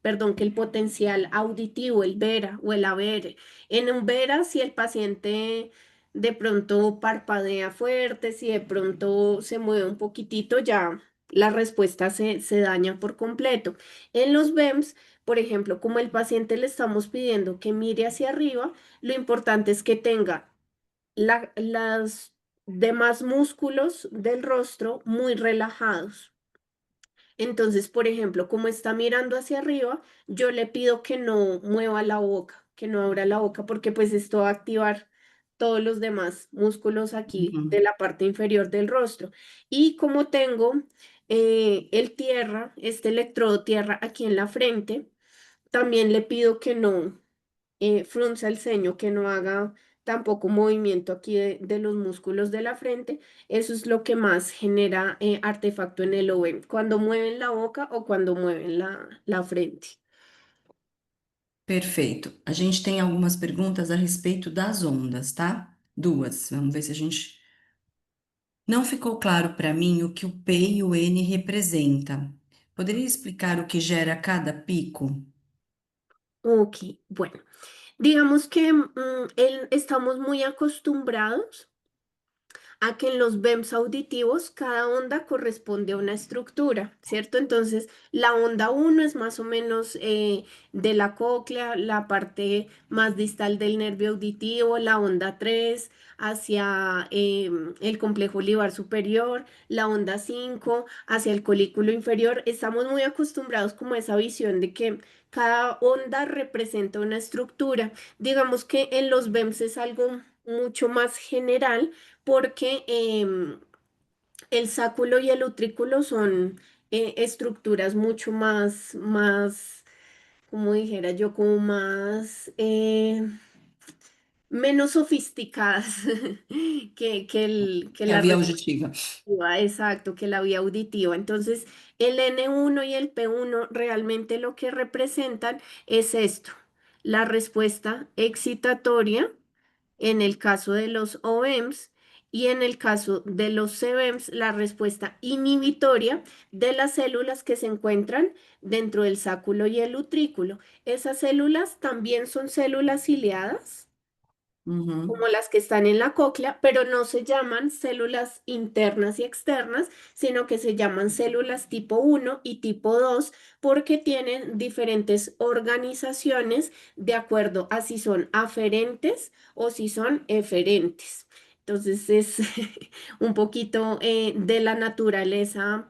perdón, que el potencial auditivo, el VERA o el ABR. En un VERA, si el paciente de pronto parpadea fuerte, si de pronto se mueve un poquitito, ya la respuesta se daña por completo. En los BEMS, por ejemplo, como el paciente le estamos pidiendo que mire hacia arriba, lo importante es que tenga las demás músculos del rostro muy relajados. Entonces, por ejemplo, como está mirando hacia arriba, yo le pido que no mueva la boca, que no abra la boca, porque pues esto va a activar todos los demás músculos aquí Ujú. de la parte inferior del rostro. Y como tengo el tierra, este electrodo tierra aquí en la frente, también le pido que no frunza el ceño, que no haga tampoco movimiento aquí de los músculos de la frente. Eso es lo que más genera artefacto en el OEM, cuando mueven la boca o cuando mueven la frente. Perfeito. A gente tem algumas perguntas a respeito das ondas, tá? Duas. Vamos ver se a gente. Não ficou claro para mim o que o P e o N representa. Poderia explicar o que gera cada pico? Ok, bueno, digamos que estamos muy acostumbrados a que en los BEMS auditivos cada onda corresponde a una estructura, ¿cierto? Entonces, la onda uno es más o menos de la cóclea, la parte más distal del nervio auditivo, la onda 3 hacia el complejo olivar superior, la onda 5 hacia el colículo inferior. Estamos muy acostumbrados como a esa visión de que cada onda representa una estructura. Digamos que en los BEMS es algo mucho más general porque el sáculo y el utrículo son estructuras mucho más, como dijera yo, como más, menos sofisticadas que É a la via auditiva. receptiva, exacto, que la vía auditiva. Entonces, el N1 y el P1 realmente lo que representan es esto, la respuesta excitatoria en el caso de los OEMs y en el caso de los CBEMs, la respuesta inhibitoria de las células que se encuentran dentro del sáculo y el utrículo. Esas células también son células ciliadas Uhum. como las que están en la cóclea, pero no se llaman células internas y externas, sino que se llaman células tipo 1 y tipo 2 porque tienen diferentes organizaciones de acuerdo a si son aferentes o si son eferentes. Entonces es un poquito de la naturaleza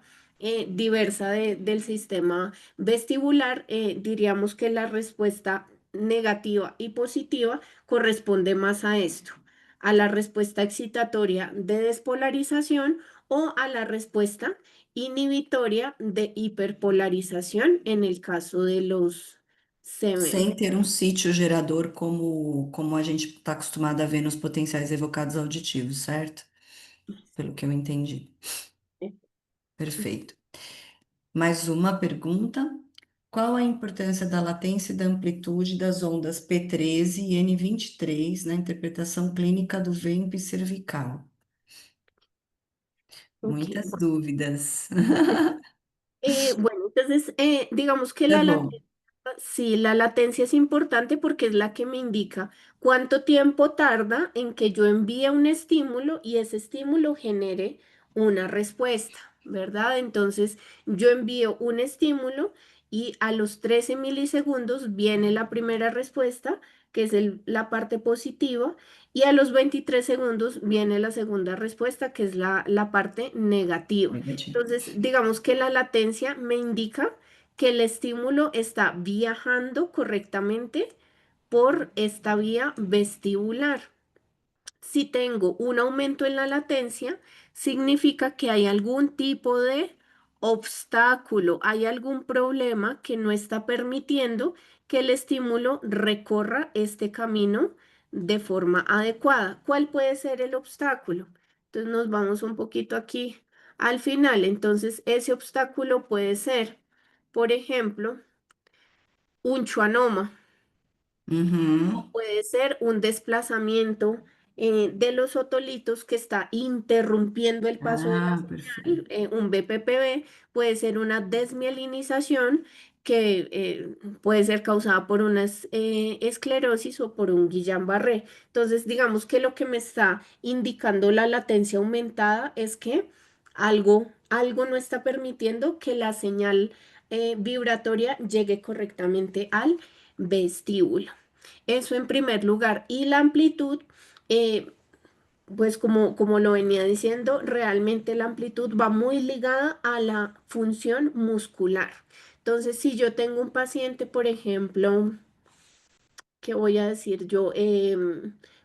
diversa del sistema vestibular. Diríamos que la respuesta negativa y positiva corresponde más a esto, a la respuesta excitatoria de despolarización o a la respuesta inhibitoria de hiperpolarización en el caso de los SEMEM. Sem ter um sítio gerador como a gente está acostumado a ver nos potenciais evocados auditivos, certo? Pelo que eu entendi. Perfeito. Mais uma pergunta. Qual a importância da latência e da amplitude das ondas P13 e N23 na interpretação clínica do ventre cervical? Ok. Muitas dúvidas. Bueno, entonces digamos que Tá bom. sí, la latencia es importante porque es la que me indica cuánto tiempo tarda en que yo envíe un estímulo y ese estímulo genere una respuesta, ¿verdad? Entonces yo envío un estímulo y a los 13 milisegundos viene la primera respuesta, que es la parte positiva, y a los 23 segundos viene la segunda respuesta, que es la parte negativa. Negativo. Entonces, digamos que la latencia me indica que el estímulo está viajando correctamente por esta vía vestibular. Si tengo un aumento en la latencia, significa que hay algún tipo de obstáculo, hay algún problema que no está permitiendo que el estímulo recorra este camino de forma adecuada. ¿Cuál puede ser el obstáculo? Entonces nos vamos un poquito aquí al final. Entonces ese obstáculo puede ser por ejemplo, un schwannoma. Uhum. Puede ser un desplazamiento de los otolitos que está interrumpiendo el paso de la Ah, señal, perfeito. un BPPB, puede ser una desmielinización que puede ser causada por una esclerosis o por un Guillain-Barré. Entonces, digamos que lo que me está indicando la latencia aumentada es que algo no está permitiendo que la señal vibratoria llegue correctamente al vestíbulo. Eso en primer lugar. Y la amplitud, eh, pues como lo venía diciendo, realmente la amplitud va muy ligada a la función muscular. Entonces, si yo tengo un paciente, por ejemplo, ¿qué voy a decir yo?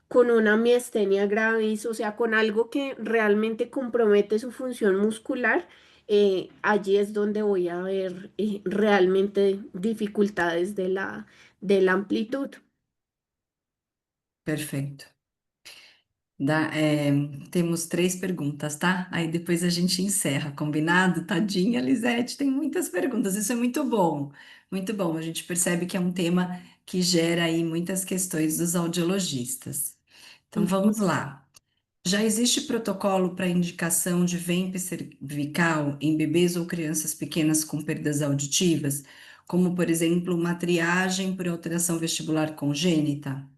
Con una miastenia gravis, o sea, con algo que realmente compromete su función muscular, allí es donde voy a ver realmente dificultades de la amplitud. Perfeito. Temos três perguntas, tá? Aí depois a gente encerra, combinado? Tadinha, Lisete, tem muitas perguntas. Isso é muito bom, muito bom. A gente percebe que é um tema que gera aí muitas questões dos audiologistas. Então vamos lá. Já existe protocolo para indicação de venpe cervical em bebês ou crianças pequenas com perdas auditivas, como, por exemplo, uma triagem por alteração vestibular congênita?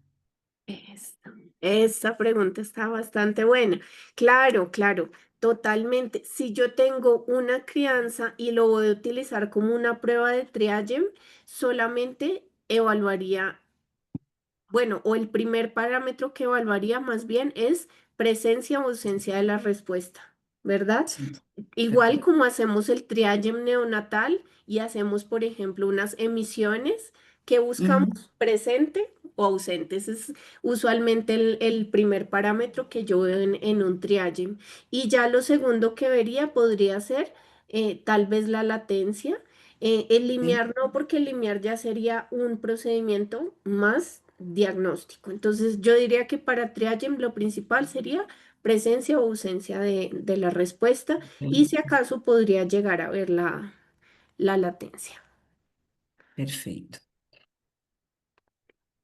Esta pregunta está bastante buena. Claro, claro, totalmente. Si yo tengo una crianza y lo voy a utilizar como una prueba de triage, solamente evaluaría, bueno, o el primer parámetro que evaluaría más bien es presencia o ausencia de la respuesta, ¿verdad? Sim, Igual perfeito. como hacemos el triaje neonatal y hacemos, por ejemplo, unas emisiones que buscamos Uhum, presente o ausente. Ese es usualmente el primer parámetro que yo veo en un triaje. Y ya lo segundo que vería podría ser tal vez la latencia. El sim, limiar no, porque el limiar ya sería un procedimiento más diagnóstico. Entonces yo diría que para triaje lo principal sería presencia o ausencia de la respuesta y si perfeito. acaso podría llegar a ver la latencia. Perfeito.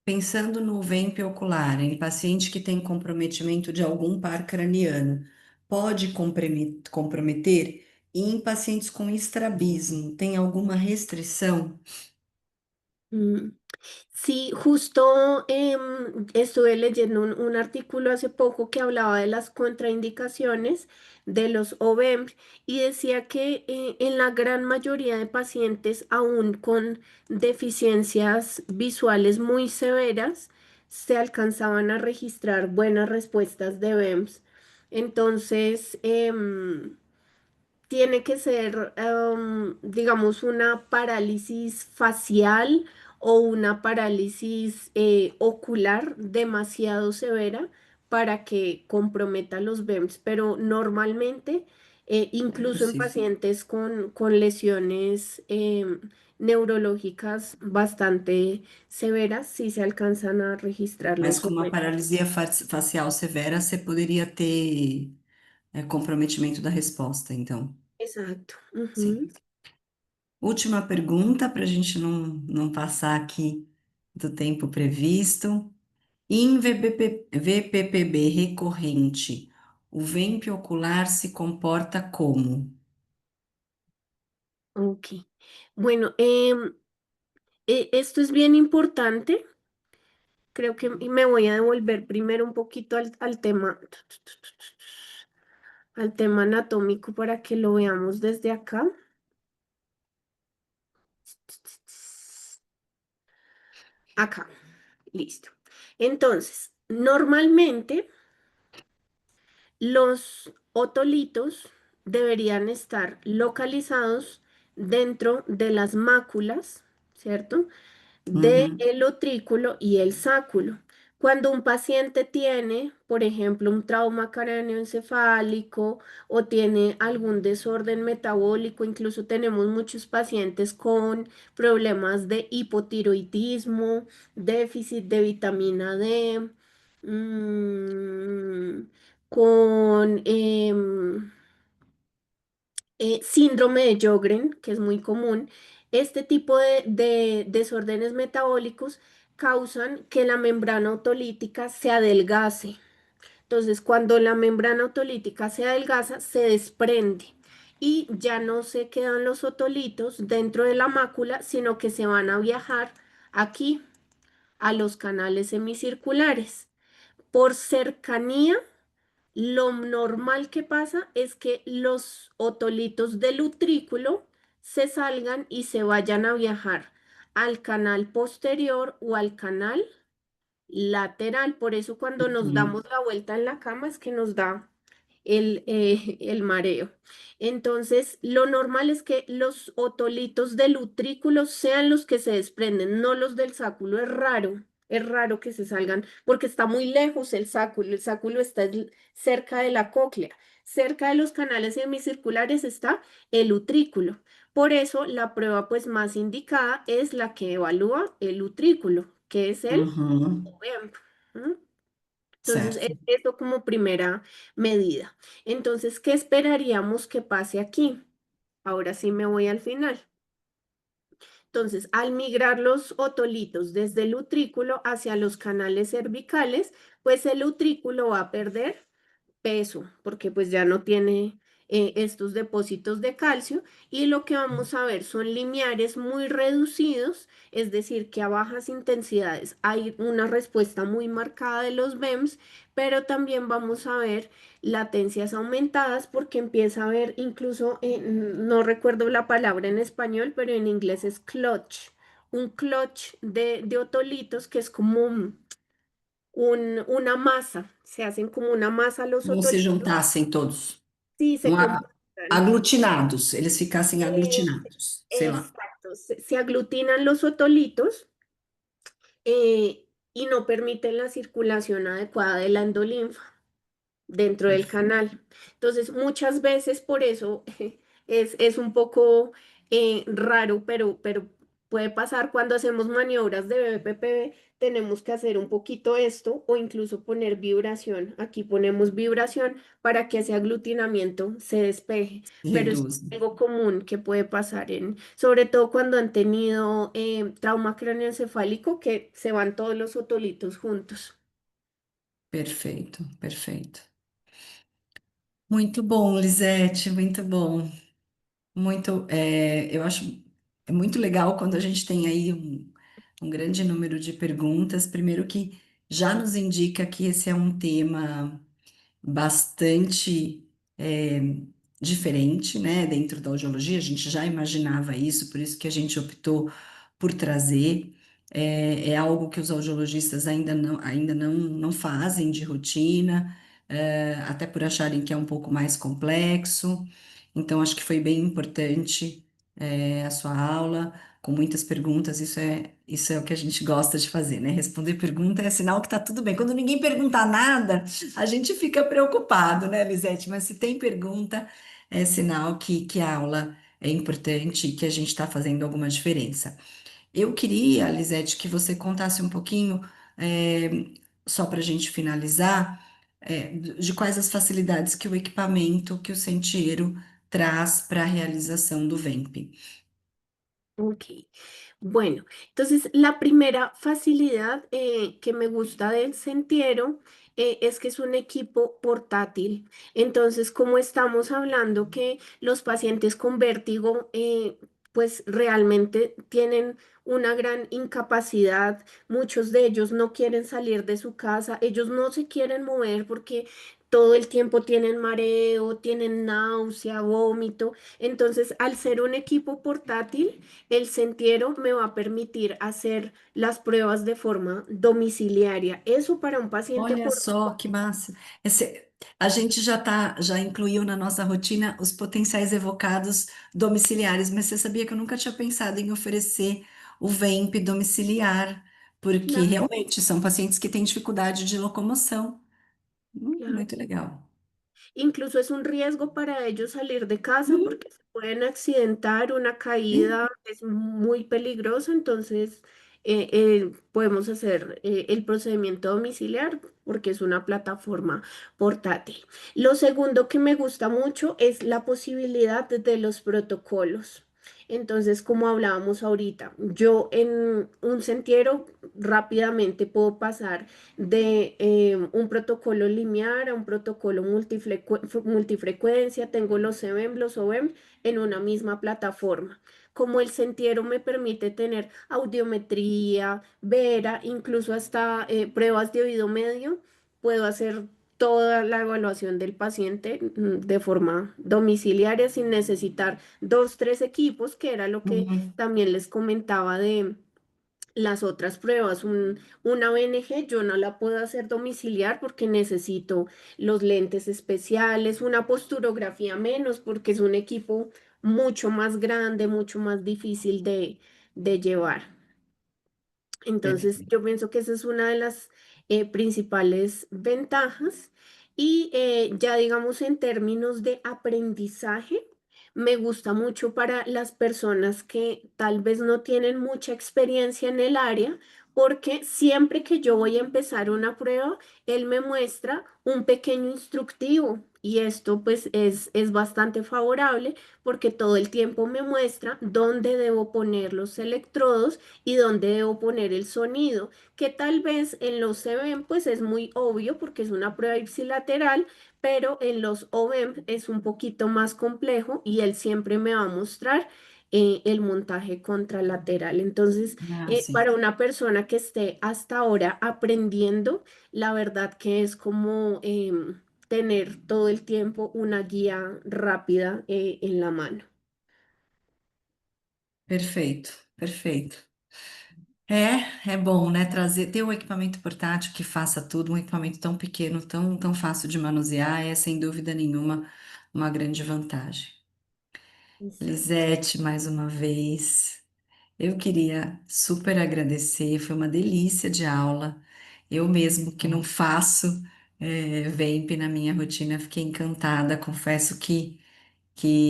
Pensando no VEMP ocular, em paciente que tem comprometimento de algum par craniano, pode comprometer? E em pacientes com estrabismo, tem alguma restrição? Mm. Sí, justo estuve leyendo un artículo hace poco que hablaba de las contraindicaciones de los OVEMP y decía que en la gran mayoría de pacientes, aún con deficiencias visuales muy severas, se alcanzaban a registrar buenas respuestas de VEMPs. Entonces, tiene que ser, digamos, una parálisis facial o una parálisis ocular demasiado severa para que comprometa los BEMS, pero normalmente, É incluso en possível. pacientes con lesiones neurológicas bastante severas, sí se alcanzan a registrar Mas los com uma OVEMS. paralisia facial severa, você poderia ter comprometimento da resposta, então. Exacto. Sim. Ujú. Última pergunta, para a gente não passar aqui do tempo previsto. Em VPPB recorrente, o VEMP ocular se comporta como? Ok. Bueno, esto es bien importante. Creo que me voy a devolver primero un poquito al tema anatómico para que lo veamos desde acá. Acá, listo. Entonces, normalmente los otolitos deberían estar localizados dentro de las máculas, ¿cierto? De Uhum, el utrículo y el sáculo. Cuando un paciente tiene, por ejemplo, un trauma craneoencefálico o tiene algún desorden metabólico, incluso tenemos muchos pacientes con problemas de hipotiroidismo, déficit de vitamina D, mm, con síndrome de Sjögren, que es muy común. Este tipo de desórdenes metabólicos causan que la membrana autolítica se adelgace. Entonces, cuando la membrana otolítica se adelgaza, se desprende y ya no se quedan los otolitos dentro de la mácula, sino que se van a viajar aquí a los canales semicirculares. Por cercanía, lo normal que pasa es que los otolitos del utrículo se salgan y se vayan a viajar al canal posterior o al canal lateral. Por eso cuando nos Uhum. damos la vuelta en la cama es que nos da el mareo. Entonces, lo normal es que los otolitos del utrículo sean los que se desprenden, no los del sáculo. Es raro que se salgan porque está muy lejos el sáculo. El sáculo está cerca de la cóclea. Cerca de los canales semicirculares está el utrículo. Por eso, la prueba pues más indicada es la que evalúa el utrículo, que es el Uhum. OEMP. ¿M? Entonces, Certo. eso como primera medida. Entonces, ¿qué esperaríamos que pase aquí? Ahora sí me voy al final. Entonces, al migrar los otolitos desde el utrículo hacia los canales cervicales, pues el utrículo va a perder peso, porque pues ya no tiene estos depósitos de calcio y lo que vamos a ver son lineares muy reducidos, es decir, que a bajas intensidades hay una respuesta muy marcada de los BEMS, pero también vamos a ver latencias aumentadas porque empieza a haber incluso, no recuerdo la palabra en español, pero en inglés es clutch, un clutch de otolitos que es como una masa, se hacen como una masa los Como se otolitos, juntassem todos. sí, se compactan. Aglutinados. Eles ficassem aglutinados. Sei lá. Exacto, se aglutinan los otolitos eh, y no permiten la circulación adecuada de la endolinfa dentro del canal. Entonces, muchas veces por eso es un poco raro, pero puede pasar cuando hacemos maniobras de BPPV, tenemos que hacer un poquito esto o incluso poner vibración. Aquí ponemos vibración para que ese aglutinamiento se despeje, pero es Reduzem. algo común que puede pasar sobre todo cuando han tenido trauma craneoencefálico, que se van todos los otolitos juntos. Perfeito, perfeito. Muito bom, Lisete, muito bom. Muito, eu acho muito legal quando a gente tem aí um grande número de perguntas. Primeiro que já nos indica que esse é um tema bastante diferente, né, dentro da audiologia. A gente já imaginava isso, por isso que a gente optou por trazer. É algo que os audiologistas ainda não fazem de rotina, até por acharem que é um pouco mais complexo. Então, acho que foi bem importante, a sua aula, com muitas perguntas. Isso é o que a gente gosta de fazer, né? Responder pergunta é sinal que tá tudo bem. Quando ninguém perguntar nada, a gente fica preocupado, né, Lisete? Mas se tem pergunta, é sinal que a aula é importante e que a gente está fazendo alguma diferença. Eu queria, Lisete, que você contasse um pouquinho, só para a gente finalizar, de quais as facilidades que o equipamento, que o Sentiero traz para a realização do VEMP. Ok. Bueno, entonces la primera facilidad que me gusta del Sentiero es que es un equipo portátil. Entonces, como estamos hablando que los pacientes con vértigo, pues realmente tienen una gran incapacidad, muchos de ellos no quieren salir de su casa, ellos no se quieren mover porque todo el tiempo tienen mareo, tienen náusea, vómito. Entonces, al ser un equipo portátil, el Sentiero me va a permitir hacer las pruebas de forma domiciliaria. Eso para un paciente Olha por... só que massa. A gente já incluiu na nossa rotina os potenciais evocados domiciliares, mas você sabia que eu nunca tinha pensado em oferecer o VEMP domiciliar, porque Claro, realmente são pacientes que têm dificuldade de locomoção. claro. Muito legal. Incluso es un riesgo para ellos salir de casa Uhum. porque se pueden accidentar, una Sim. caída es muy peligroso, entonces podemos hacer el procedimiento domiciliar porque es una plataforma portátil. Lo segundo que me gusta mucho es la posibilidad de los protocolos. Entonces, como hablábamos ahorita, yo en un sentiero rápidamente puedo pasar de un protocolo lineal a un protocolo multifrecuencia, tengo los CVEM, los OVEM en una misma plataforma. Como el sentiero me permite tener audiometría, vera, incluso hasta pruebas de oído medio, puedo hacer toda la evaluación del paciente de forma domiciliaria sin necesitar dos, tres equipos, que era lo que Uhum. también les comentaba de las otras pruebas. Una ONG yo no la puedo hacer domiciliar porque necesito los lentes especiales, una posturografía menos porque es un equipo mucho más grande, mucho más difícil de llevar. Entonces, Perfeito. yo pienso que esa es una de las principales ventajas. Y ya digamos en términos de aprendizaje, me gusta mucho para las personas que tal vez no tienen mucha experiencia en el área, porque siempre que yo voy a empezar una prueba, él me muestra un pequeño instructivo. Y esto pues es bastante favorable porque todo el tiempo me muestra dónde debo poner los electrodos y dónde debo poner el sonido, que tal vez en los CVEM pues es muy obvio porque es una prueba ipsilateral, pero en los OVEM es un poquito más complejo y él siempre me va a mostrar el montaje contralateral. Entonces, Ah, sim. para una persona que esté hasta ahora aprendiendo, la verdad que es como tener todo el tiempo una guía rápida en la mano. Perfeito, perfeito. É bom, né? Ter um equipamento portátil que faça tudo, um equipamento tão pequeno, tão fácil de manusear, é sem dúvida nenhuma uma grande vantagem. Exacto. Lisete, mais uma vez, eu queria super agradecer, foi uma delícia de aula. Eu mesmo que não faço vape na minha rotina, fiquei encantada, confesso que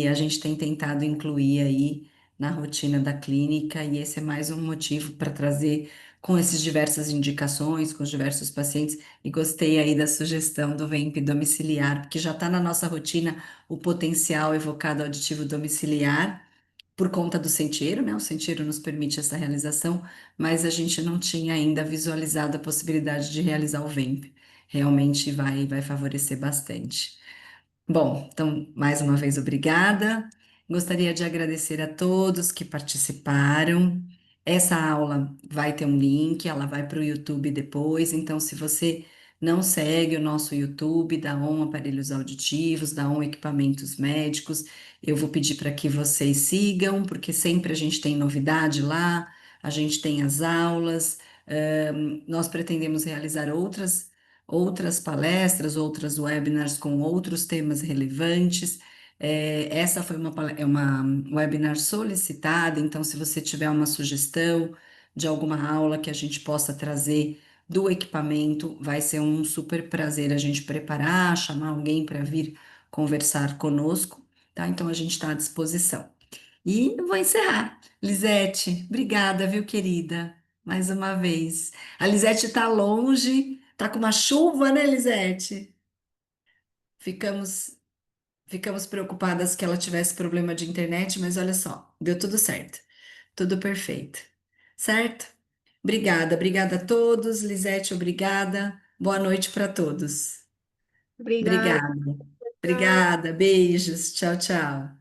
a gente tem tentado incluir aí na rotina da clínica, e esse é mais um motivo para trazer com essas diversas indicações, com os diversos pacientes, e gostei aí da sugestão do VEMP domiciliar, porque já está na nossa rotina o potencial evocado auditivo domiciliar, por conta do sentiero, né? O sentiero nos permite essa realização, mas a gente não tinha ainda visualizado a possibilidade de realizar o VEMP. Realmente vai favorecer bastante. Bom, então, mais uma vez, obrigada. Gostaria de agradecer a todos que participaram. Essa aula vai ter um link, ela vai para o YouTube depois. Então, se você não segue o nosso YouTube da ON Aparelhos Auditivos, da ON Equipamentos Médicos, eu vou pedir para que vocês sigam, porque sempre a gente tem novidade lá, a gente tem as aulas. Nós pretendemos realizar outras palestras, outras webinars com outros temas relevantes. Essa foi é uma webinar solicitada, então, se você tiver uma sugestão de alguma aula que a gente possa trazer do equipamento, vai ser um super prazer a gente preparar, chamar alguém para vir conversar conosco, tá? Então, a gente está à disposição. E vou encerrar. Lisete, obrigada, viu, querida? Mais uma vez. A Lisete está longe, tá com uma chuva, né, Lisete? Ficamos, ficamos preocupadas que ela tivesse problema de internet, mas olha só, deu tudo certo. Tudo perfeito. Certo? Obrigada, obrigada a todos. Lisete, obrigada. Boa noite para todos. Obrigada. Obrigada. Chao. Obrigada, beijos. Tchau, tchau.